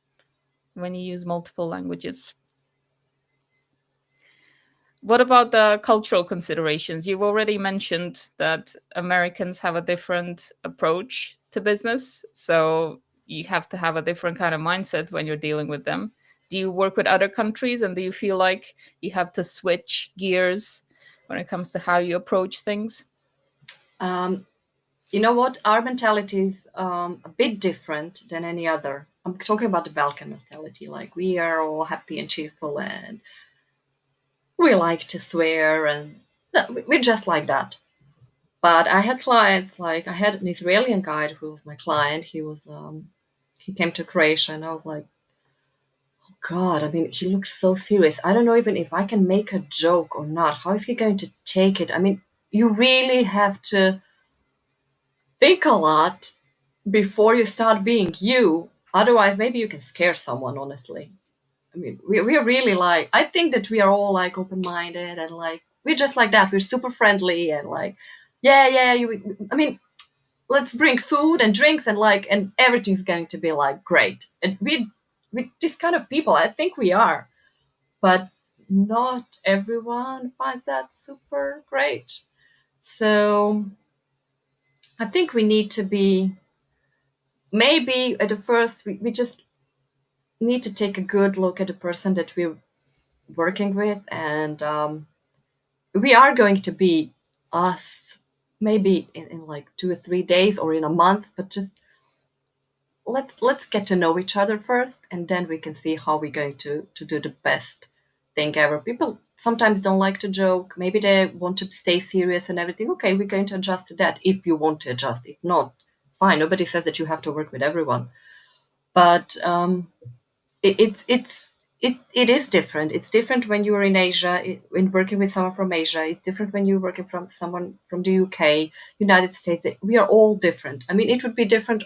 when you use multiple languages. What about the cultural considerations? You've already mentioned that Americans have a different approach to business, so you have to have a different kind of mindset when you're dealing with them. Do you work with other countries, and do you feel like you have to switch gears when it comes to how you approach things? Um, you know what? Our mentality is a bit different than any other. I'm talking about the Balkan mentality. Like, we are all happy and cheerful, and we like to swear, and no, we're just like that. But I had clients, like I had an Israeli guy who was my client. He came to Croatia, and I was like, God, I mean, he looks so serious. I don't know even if I can make a joke or not. How is he going to take it? I mean, you really have to think a lot before you start being you. Otherwise, maybe you can scare someone, honestly. I mean, we're really like, I think that we are all like open minded, and like, we're just like that. We're super friendly, and like, yeah, yeah. I mean, let's bring food and drinks, and like, and everything's going to be like great. And we this kind of people, I think we are. But not everyone finds that super great. So I think we need to be, maybe at the first, we just need to take a good look at the person that we're working with, and we are going to be us, maybe in like 2 or 3 days or in a month, but just let's get to know each other first, and then we can see how we're going to do the best thing ever. People sometimes don't like to joke. Maybe they want to stay serious and everything. Okay, we're going to adjust to that if you want to adjust. If not, fine. Nobody says that you have to work with everyone. But it is different. It's different when you're in Asia, when working with someone from Asia. It's different when you're working from someone from the UK, United States. We are all different. I mean, it would be different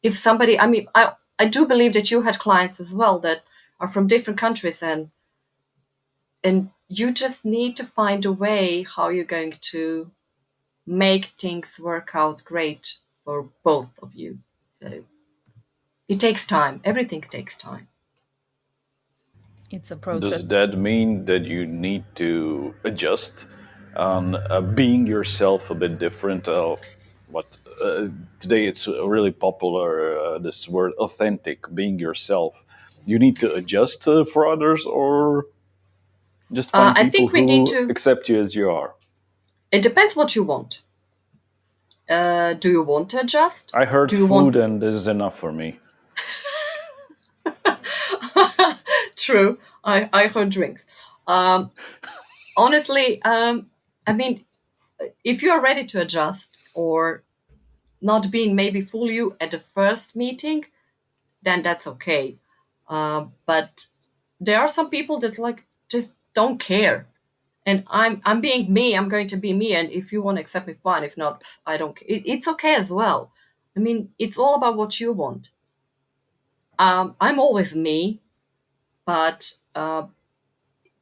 if somebody, I mean, I do believe that you had clients as well that are from different countries, and you just need to find a way how you're going to make things work out great for both of you. So it takes time. Everything takes time. It's a Does process. that mean that you need to adjust on being yourself a bit different? What Today it's really popular. This word "authentic," being yourself. You need to adjust for others, or just find I people think we need who to, accept you as you are. it depends what you want. Do you want to adjust? I heard Do you want, food, and this is enough for me. true, I heard drinks. Honestly, I mean, if you are ready to adjust, or not being maybe full you at the first meeting, then that's okay. But there are some people that like just don't care, and I'm being me. I'm going to be me, and if you want to accept me, fine. If not, I don't. It's okay as well. I mean, it's all about what you want. I'm always me, but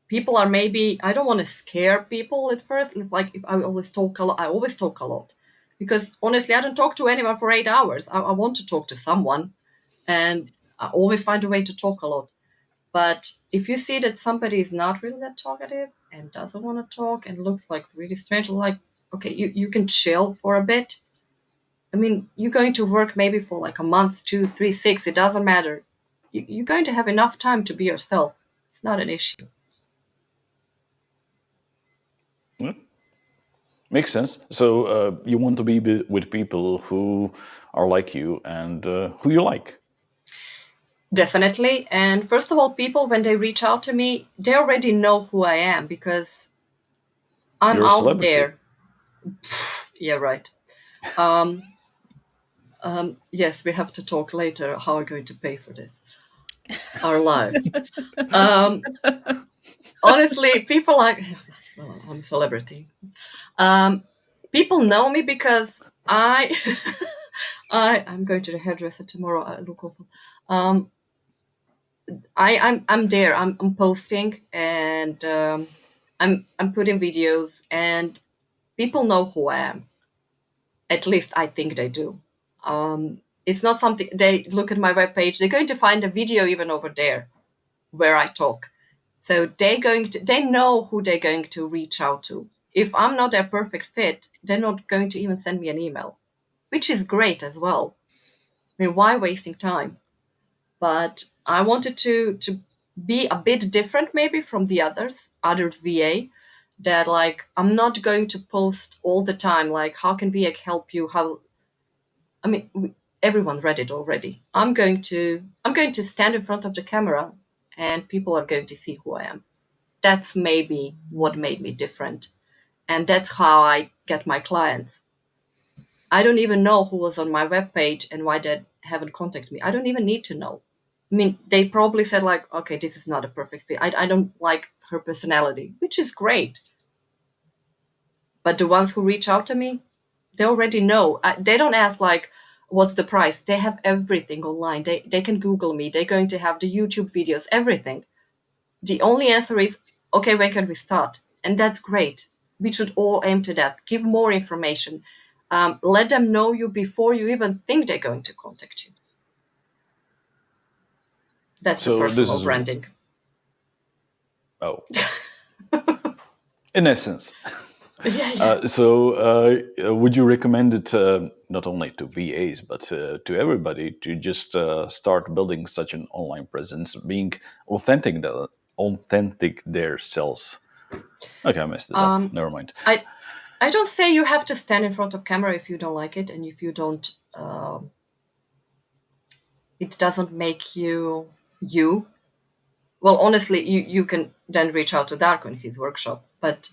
people are, maybe I don't want to scare people at first. If I always talk a lot, I always talk a lot, because honestly, I don't talk to anyone for 8 hours. I want to talk to someone, and I always find a way to talk a lot. But if you see that somebody is not really that talkative and doesn't want to talk and looks like really strange, like, okay, you can chill for a bit. I mean, you're going to work maybe for like a month, 2, 3, 6, it doesn't matter. You're going to have enough time to be yourself. It's not an issue. Yeah, makes sense. So you want to be with people who are like you and who you like. Definitely. And first of all, people, when they reach out to me, they already know who I am, because I'm You're a out celebrity. there. Yeah, right. Um, Yes, we have to talk later how we're going to pay for this. Our life. Um, Honestly, people like, well, I'm a celebrity. People know me because I'm going to the hairdresser tomorrow. I look awful. Um, I'm there. I'm posting and I'm putting videos and people know who I am. At least I think they do. It's not something they look at my webpage. They're going to find a video even over there where I talk. So they know who they're going to reach out to. If I'm not a perfect fit, they're not going to even send me an email, which is great as well. I mean, why wasting time? But I wanted to be a bit different maybe from the others VA, that like I'm not going to post all the time like how can VA help you, how I mean everyone read it already. I'm going to stand in front of the camera and people are going to see who I am. That's maybe what made me different. And that's how I get my clients. I don't even know who was on my webpage and why they haven't contacted me. I don't even need to know. I mean, they probably said like, okay, this is not a perfect fit. I don't like her personality, which is great. But the ones who reach out to me, they already know. They don't ask like, what's the price? They have everything online. They can Google me. They're going to have the YouTube videos, everything. The only answer is, okay, when can we start? And that's great. We should all aim to that. Give more information. Let them know you before you even think they're going to contact you. That's the So this personal is branding. oh, in essence. Yeah. Would you recommend it not only to VAs but to everybody to just start building such an online presence, being authentic, authentic their selves? Okay, I messed it up. Never mind. I don't say you have to stand in front of camera if you don't like it and if you don't. It doesn't make you you. Well, honestly, you can then reach out to Darko in his workshop, but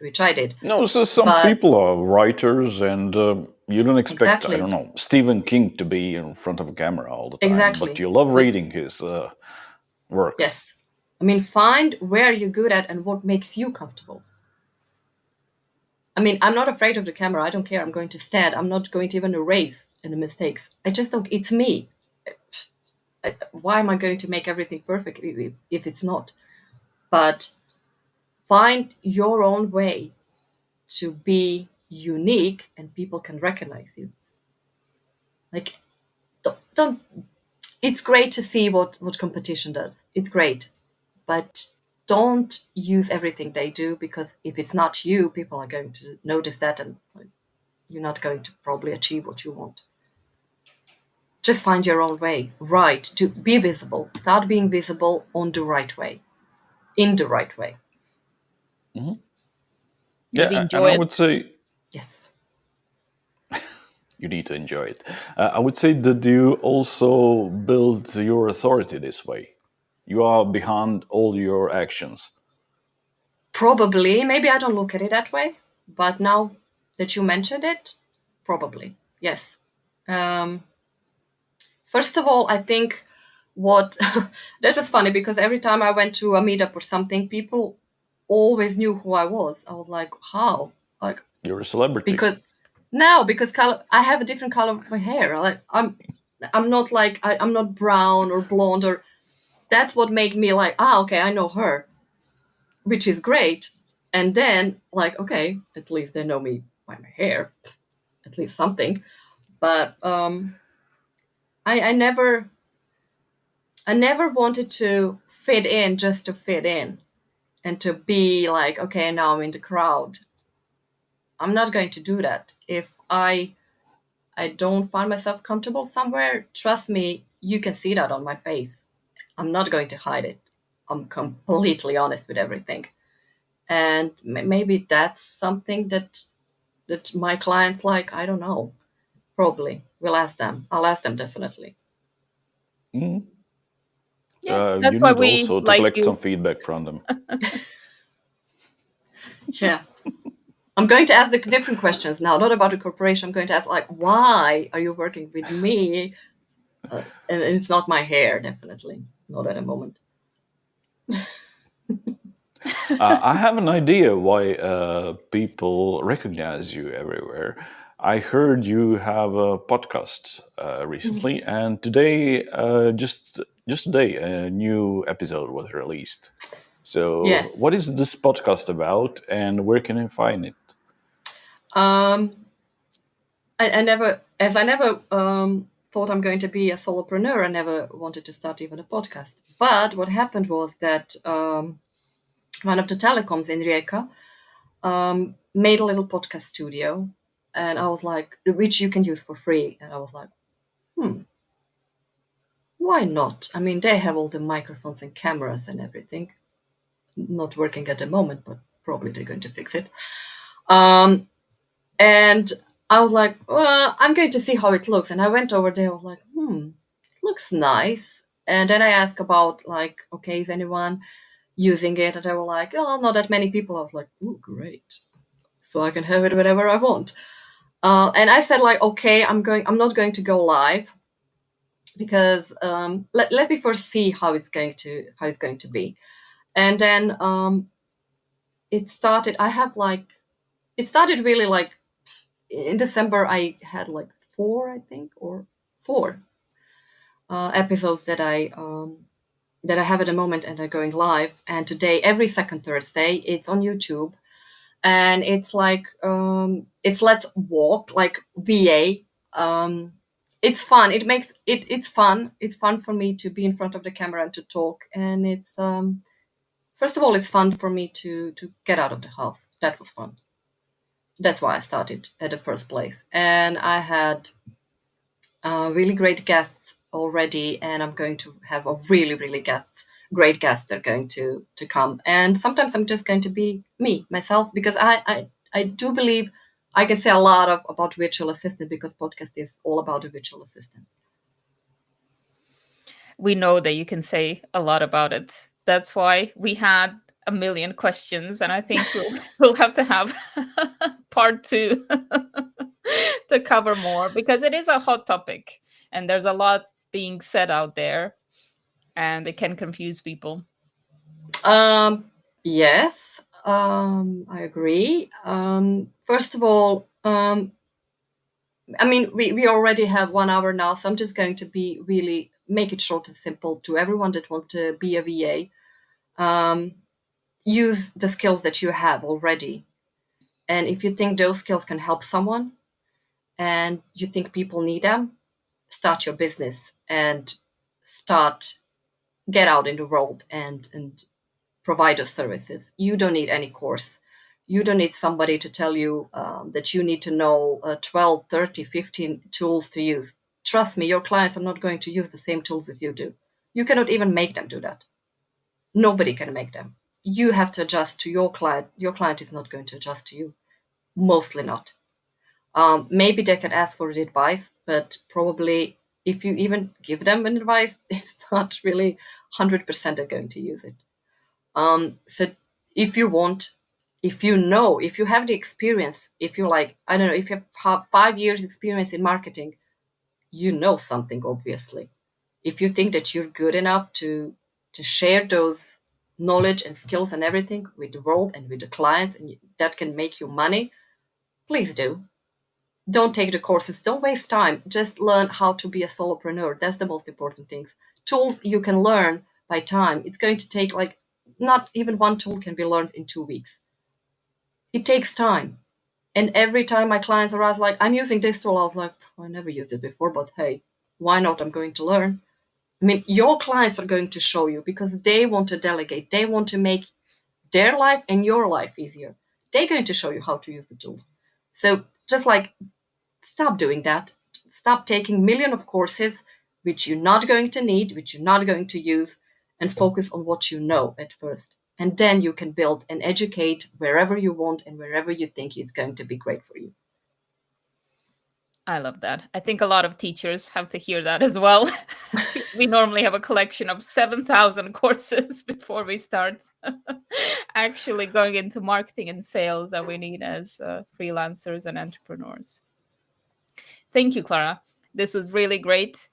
which I did. No, so some But people are writers, and you don't expect, I exactly, don't know, Stephen King to be in front of a camera all the time, but exactly. you love But reading his work. yes, I mean, find where you're good at and what makes you comfortable. I mean, I'm not afraid of the camera. I don't care. I'm going to stand. I'm not going to even erase any mistakes. I just don't. It's me. Why am I going to make everything perfect if it's not? But find your own way to be unique and people can recognize you. Like, don't it's great to see what competition does. It's great. But don't use everything they do because if it's not you, people are going to notice that and like, you're not going to probably achieve what you want. Just find your own way, right? To be visible. Start being visible on the right way, in the right way. Hmm. Maybe Yeah, and enjoy I it. would say Yes. you need to enjoy it. I would say that you also build your authority this way. You are behind all your actions. Probably. Maybe I don't look at it that way, but now that you mentioned it, probably. Yes. Um, First of all, I think what that was funny because every time I went to a meetup or something, people always knew who I was. I was like, how? Like, You're a celebrity. because now because color, I have a different color of my hair. Like I'm not like I'm not brown or blonde or that's what made me like okay, I know her, which is great. And then like okay, at least they know me by my hair, at least something. But I never wanted to fit in just to fit in and to be like, okay, now I'm in the crowd. I'm not going to do that. If I don't find myself comfortable somewhere, trust me, you can see that on my face. I'm not going to hide it. I'm completely honest with everything. And maybe that's something that my clients like. I don't know. Probably. We'll ask them. I'll ask them definitely. Mhm. Yeah, that's You why need we also to like collect you. some feedback from them. Yeah. I'm going to ask the different questions now, not about the corporation. I'm going to ask, like, why are you working with me? And it's not my hair, definitely. Not at the moment. I have an idea why people recognize you everywhere. I heard you have a podcast recently, and today, just today, a new episode was released. So, Yes. what is this podcast about, and where can I find it? Um, I never, as I never thought I'm going to be a solopreneur, I never wanted to start even a podcast. But what happened was that one of the telecoms in Rijeka made a little podcast studio, and I was like, which you can use for free. And I was like, why not? I mean, they have all the microphones and cameras and everything. Not working at the moment, but probably they're going to fix it. And I was like, well, I'm going to see how it looks. And I went over there. I was like, it looks nice. And then I asked about, like, okay, is anyone using it? And they were like, oh, not that many people. I was like, oh, great. So I can have it whenever I want. And I said, like, okay, I'm not going to go live because let me first see how it's going to be. And then it started. It started really like in December. I had like four, I think, or four episodes that I have at the moment, and they're going live. And today, every second Thursday, it's on YouTube, and it's like it's Let's Walk, like VA. It's fun. It's fun. It's fun for me to be in front of the camera and to talk. And it's first of all, it's fun for me to get out of the house. That was fun. That's why I started at the first place. And I had really great guests already, and I'm going to have a really great guests that are going to come. And sometimes I'm just going to be me myself, because I do believe I can say a lot about virtual assistant, because podcast is all about a virtual assistant. We know that you can say a lot about it. That's why we had a million questions, and I think we'll have to have part two to cover more, because it is a hot topic and there's a lot being said out there and it can confuse people. Yes, I agree. First of all, I mean, we already have 1 hour now, so I'm just going to be really make it short and simple to everyone that wants to be a VA. Use the skills that you have already. And if you think those skills can help someone and you think people need them, start your business and get out in the world and provide those services. You don't need any course. You don't need somebody to tell you that you need to know 12, 30, 15 tools to use. Trust me, your clients are not going to use the same tools as you do. You cannot even make them do that. Nobody can make them. You have to adjust to your client. Your client is not going to adjust to you. Mostly not. Maybe they can ask for the advice, but probably if you even give them an advice, it's not really 100% they're going to use it. So if you want, if you have the experience, if you're like, I don't know, if you have 5 years experience in marketing, you know something, obviously. If you think that you're good enough to share those knowledge and skills and everything with the world and with the clients, and that can make you money, please do. Don't take the courses. Don't waste time. Just learn how to be a solopreneur. That's the most important thing. Tools you can learn by time. It's going to take like not even one tool can be learned in 2 weeks. It takes time. And every time my clients are like, I'm using this tool, I was like, I never used it before, but hey, why not? I'm going to learn. I mean, your clients are going to show you because they want to delegate. They want to make their life and your life easier. They're going to show you how to use the tools. So just like stop doing that. Stop taking million of courses which you're not going to need, which you're not going to use, and focus on what you know at first. And then you can build and educate wherever you want and wherever you think it's going to be great for you. I love that. I think a lot of teachers have to hear that as well. We normally have a collection of 7,000 courses before we start. actually going into marketing and sales that we need as freelancers and entrepreneurs. Thank you, Klara. This was really great.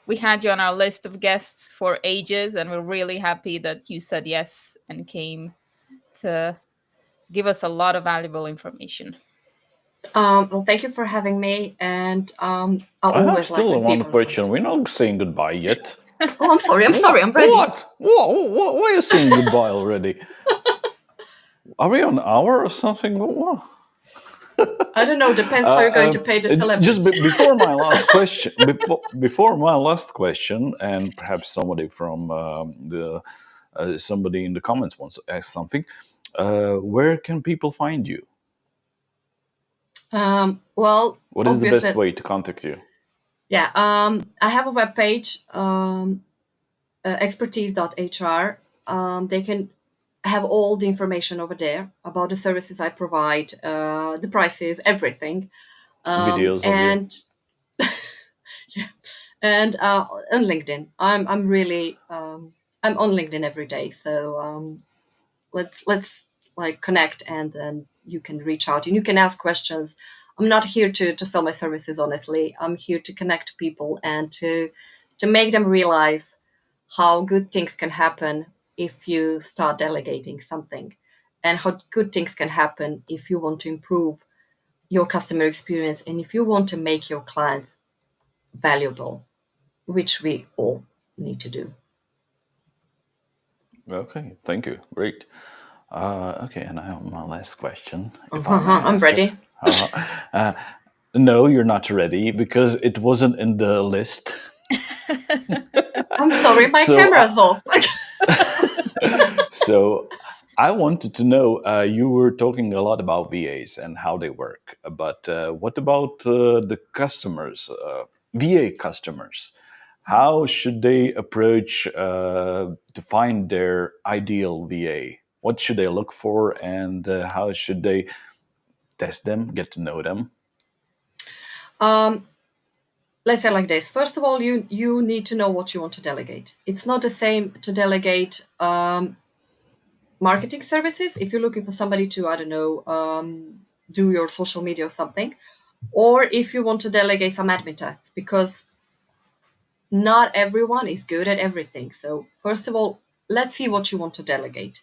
We had you on our list of guests for ages, and we're really happy that you said yes and came to give us a lot of valuable information. Well, thank you for having me, and I I have always like still when one people are question. quiet. We're not saying goodbye yet. Oh, I'm sorry. I'm sorry. I'm ready. What? Why are you saying goodbye already? Are we on hour or something? What? I don't know. Depends how you're going to pay the Just celebrity. before my last question, before my last question, and perhaps somebody from the somebody in the comments wants to ask something. Where can people find you? Well, What is the best obviously, way to contact you? yeah. I have a webpage, expertise.hr. They can have all the information over there about the services I provide, the prices, everything. Videos of you? And yeah, and on LinkedIn, I'm really I'm on LinkedIn every day. So let's like connect, and then you can reach out and you can ask questions. I'm not here to sell my services, honestly. I'm here to connect people and to make them realize how good things can happen if you start delegating something, and how good things can happen if you want to improve your customer experience and if you want to make your clients valuable, which we all need to do. Okay, thank you. Great. Okay, and I have my last question, if I may I'm ask it. ready. Uh, no, you're not ready because it wasn't in the list. I'm sorry, my So, camera's off. so I wanted to know. You were talking a lot about VAs and how they work, but what about the customers, VA customers? How should they approach to find their ideal VA? What should they look for, and how should they test them, get to know them? um, let's say like this. First of all, you need to know what you want to delegate. It's not the same to delegate marketing services if you're looking for somebody to, I don't know, do your social media or something, or if you want to delegate some admin tasks, because not everyone is good at everything. So first of all, let's see what you want to delegate.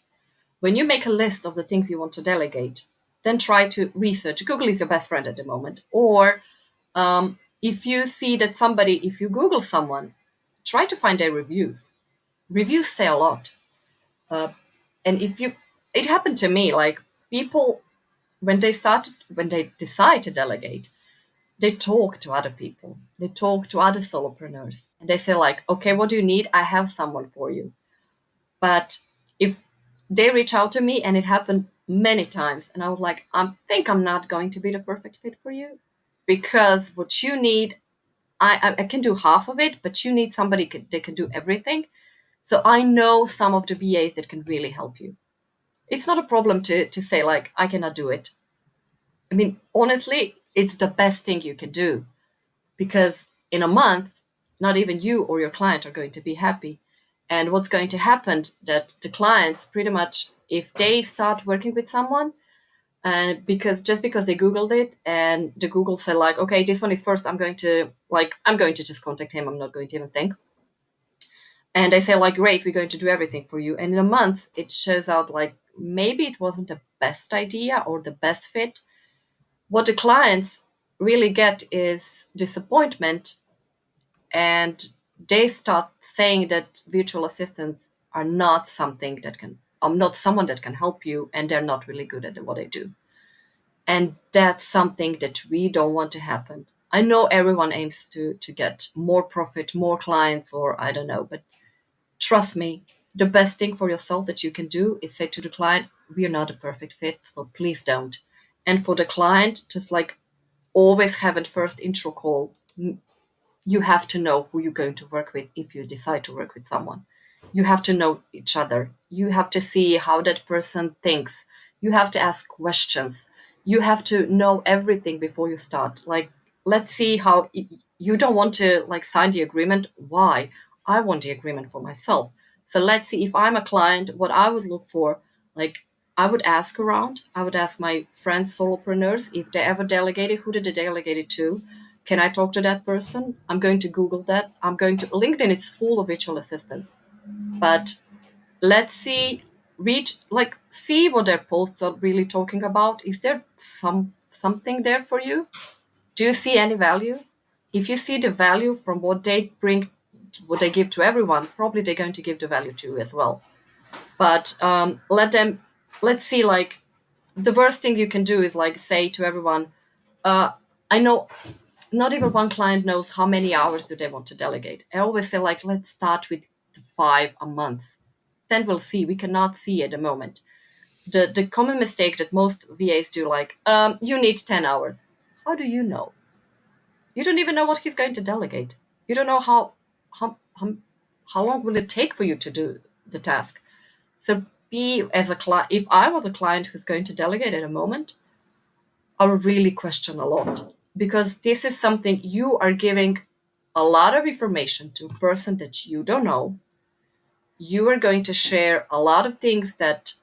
When you make a list of the things you want to delegate, then try to research. Google is your best friend at the moment. Or if you see that somebody, if you Google someone, try to find their reviews. Reviews say a lot. And if you, it happened to me, like people, when they decide to delegate, they talk to other people. They talk to other solopreneurs. And they say like, okay, what do you need? I have someone for you. But if they reach out to me, and it happened many times, and I was like, I think I'm not going to be the perfect fit for you, because what you need, I can do half of it, but you need somebody that can do everything. So I know some of the VAs that can really help you. It's not a problem to say like, I cannot do it. I mean, honestly, it's the best thing you can do, because in a month, not even you or your client are going to be happy. And what's going to happen that the clients pretty much, if they start working with someone, and because they Googled it and the Google said like, okay, this one is first, I'm going to just contact him. I'm not going to even think. And they say like, great, we're going to do everything for you. And in a month, it shows out like maybe it wasn't the best idea or the best fit. What the clients really get is disappointment, and they start saying that virtual assistants are not something that can, not someone that can help you, and they're not really good at what they do. And that's something that we don't want to happen. I know everyone aims to get more profit, more clients, or I don't know, but trust me, the best thing for yourself that you can do is say to the client, we are not a perfect fit, so please don't. And for the client, just like always have a first intro call. You have to know who you're going to work with if you decide to work with someone. You have to know each other. You have to see how that person thinks. You have to ask questions. You have to know everything before you start. Like, let's see how you don't want to like sign the agreement. Why? I want the agreement for myself. So let's see, if I'm a client, what I would look for. Like, I would ask around. I would ask my friends, solopreneurs, if they ever delegated, who did they delegate it to? Can I talk to that person? I'm going to Google that. I'm going to LinkedIn is full of virtual assistants. But let's see, see what their posts are really talking about. Is there something there for you? Do you see any value? If you see the value from what they bring, what they give to everyone, probably they're going to give the value to you as well. But let's see, like, the worst thing you can do is like say to everyone, I know not even one client knows how many hours do they want to delegate. I always say, like, let's start with 5 a month. Then we'll see. We cannot see at the moment. The common mistake that most VAs do, like, you need 10 hours. How do you know? You don't even know what he's going to delegate. You don't know how how, how long will it take for you to do the task. So be as a client. If I was a client who's going to delegate at a moment, I would really question a lot, because this is something you are giving a lot of information to a person that you don't know. You are going to share a lot of things that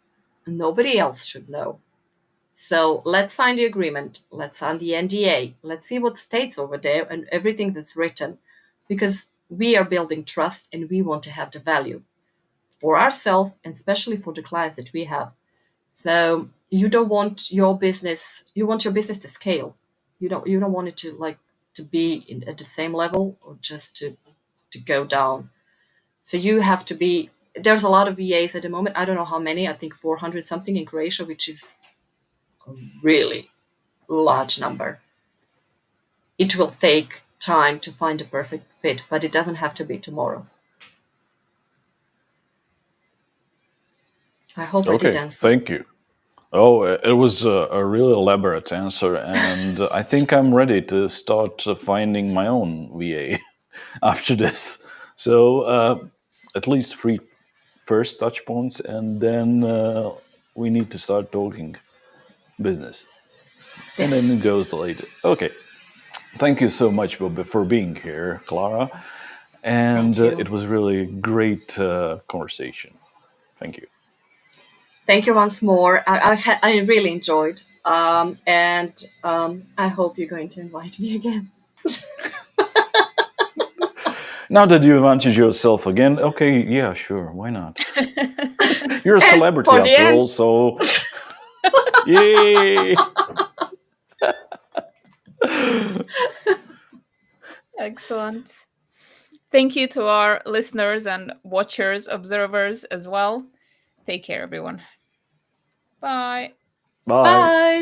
nobody else should know. So let's sign the agreement. Let's sign the NDA. Let's see what states over there and everything that's written, because we are building trust and we want to have the value for ourselves and especially for the clients that we have. So you don't want your business, you want your business to scale. You don't want it to like to be at the same level or just to go down. So you have to be, there's a lot of VAs at the moment. I don't know how many, I think 400 something in Croatia, which is a really large number. It will take time to find the perfect fit, but it doesn't have to be tomorrow. I hope I did Okay, answer. thank you. Oh, it was a really elaborate answer, and I think I'm ready to start finding my own VA after this. So, at least three first touch points, and then we need to start talking business. And Yes. then it goes later. Okay. Thank you so much, Bobby, for being here, Clara. And Thank you. it was really great conversation. Thank you. Thank you once more. I really enjoyed, and I hope you're going to invite me again. Now that you invented yourself again, okay, yeah, sure, why not? You're a And celebrity for the after end, all, so yay! Excellent. Thank you to our listeners and watchers, observers as well. Take care, everyone. Bye. Bye. bye.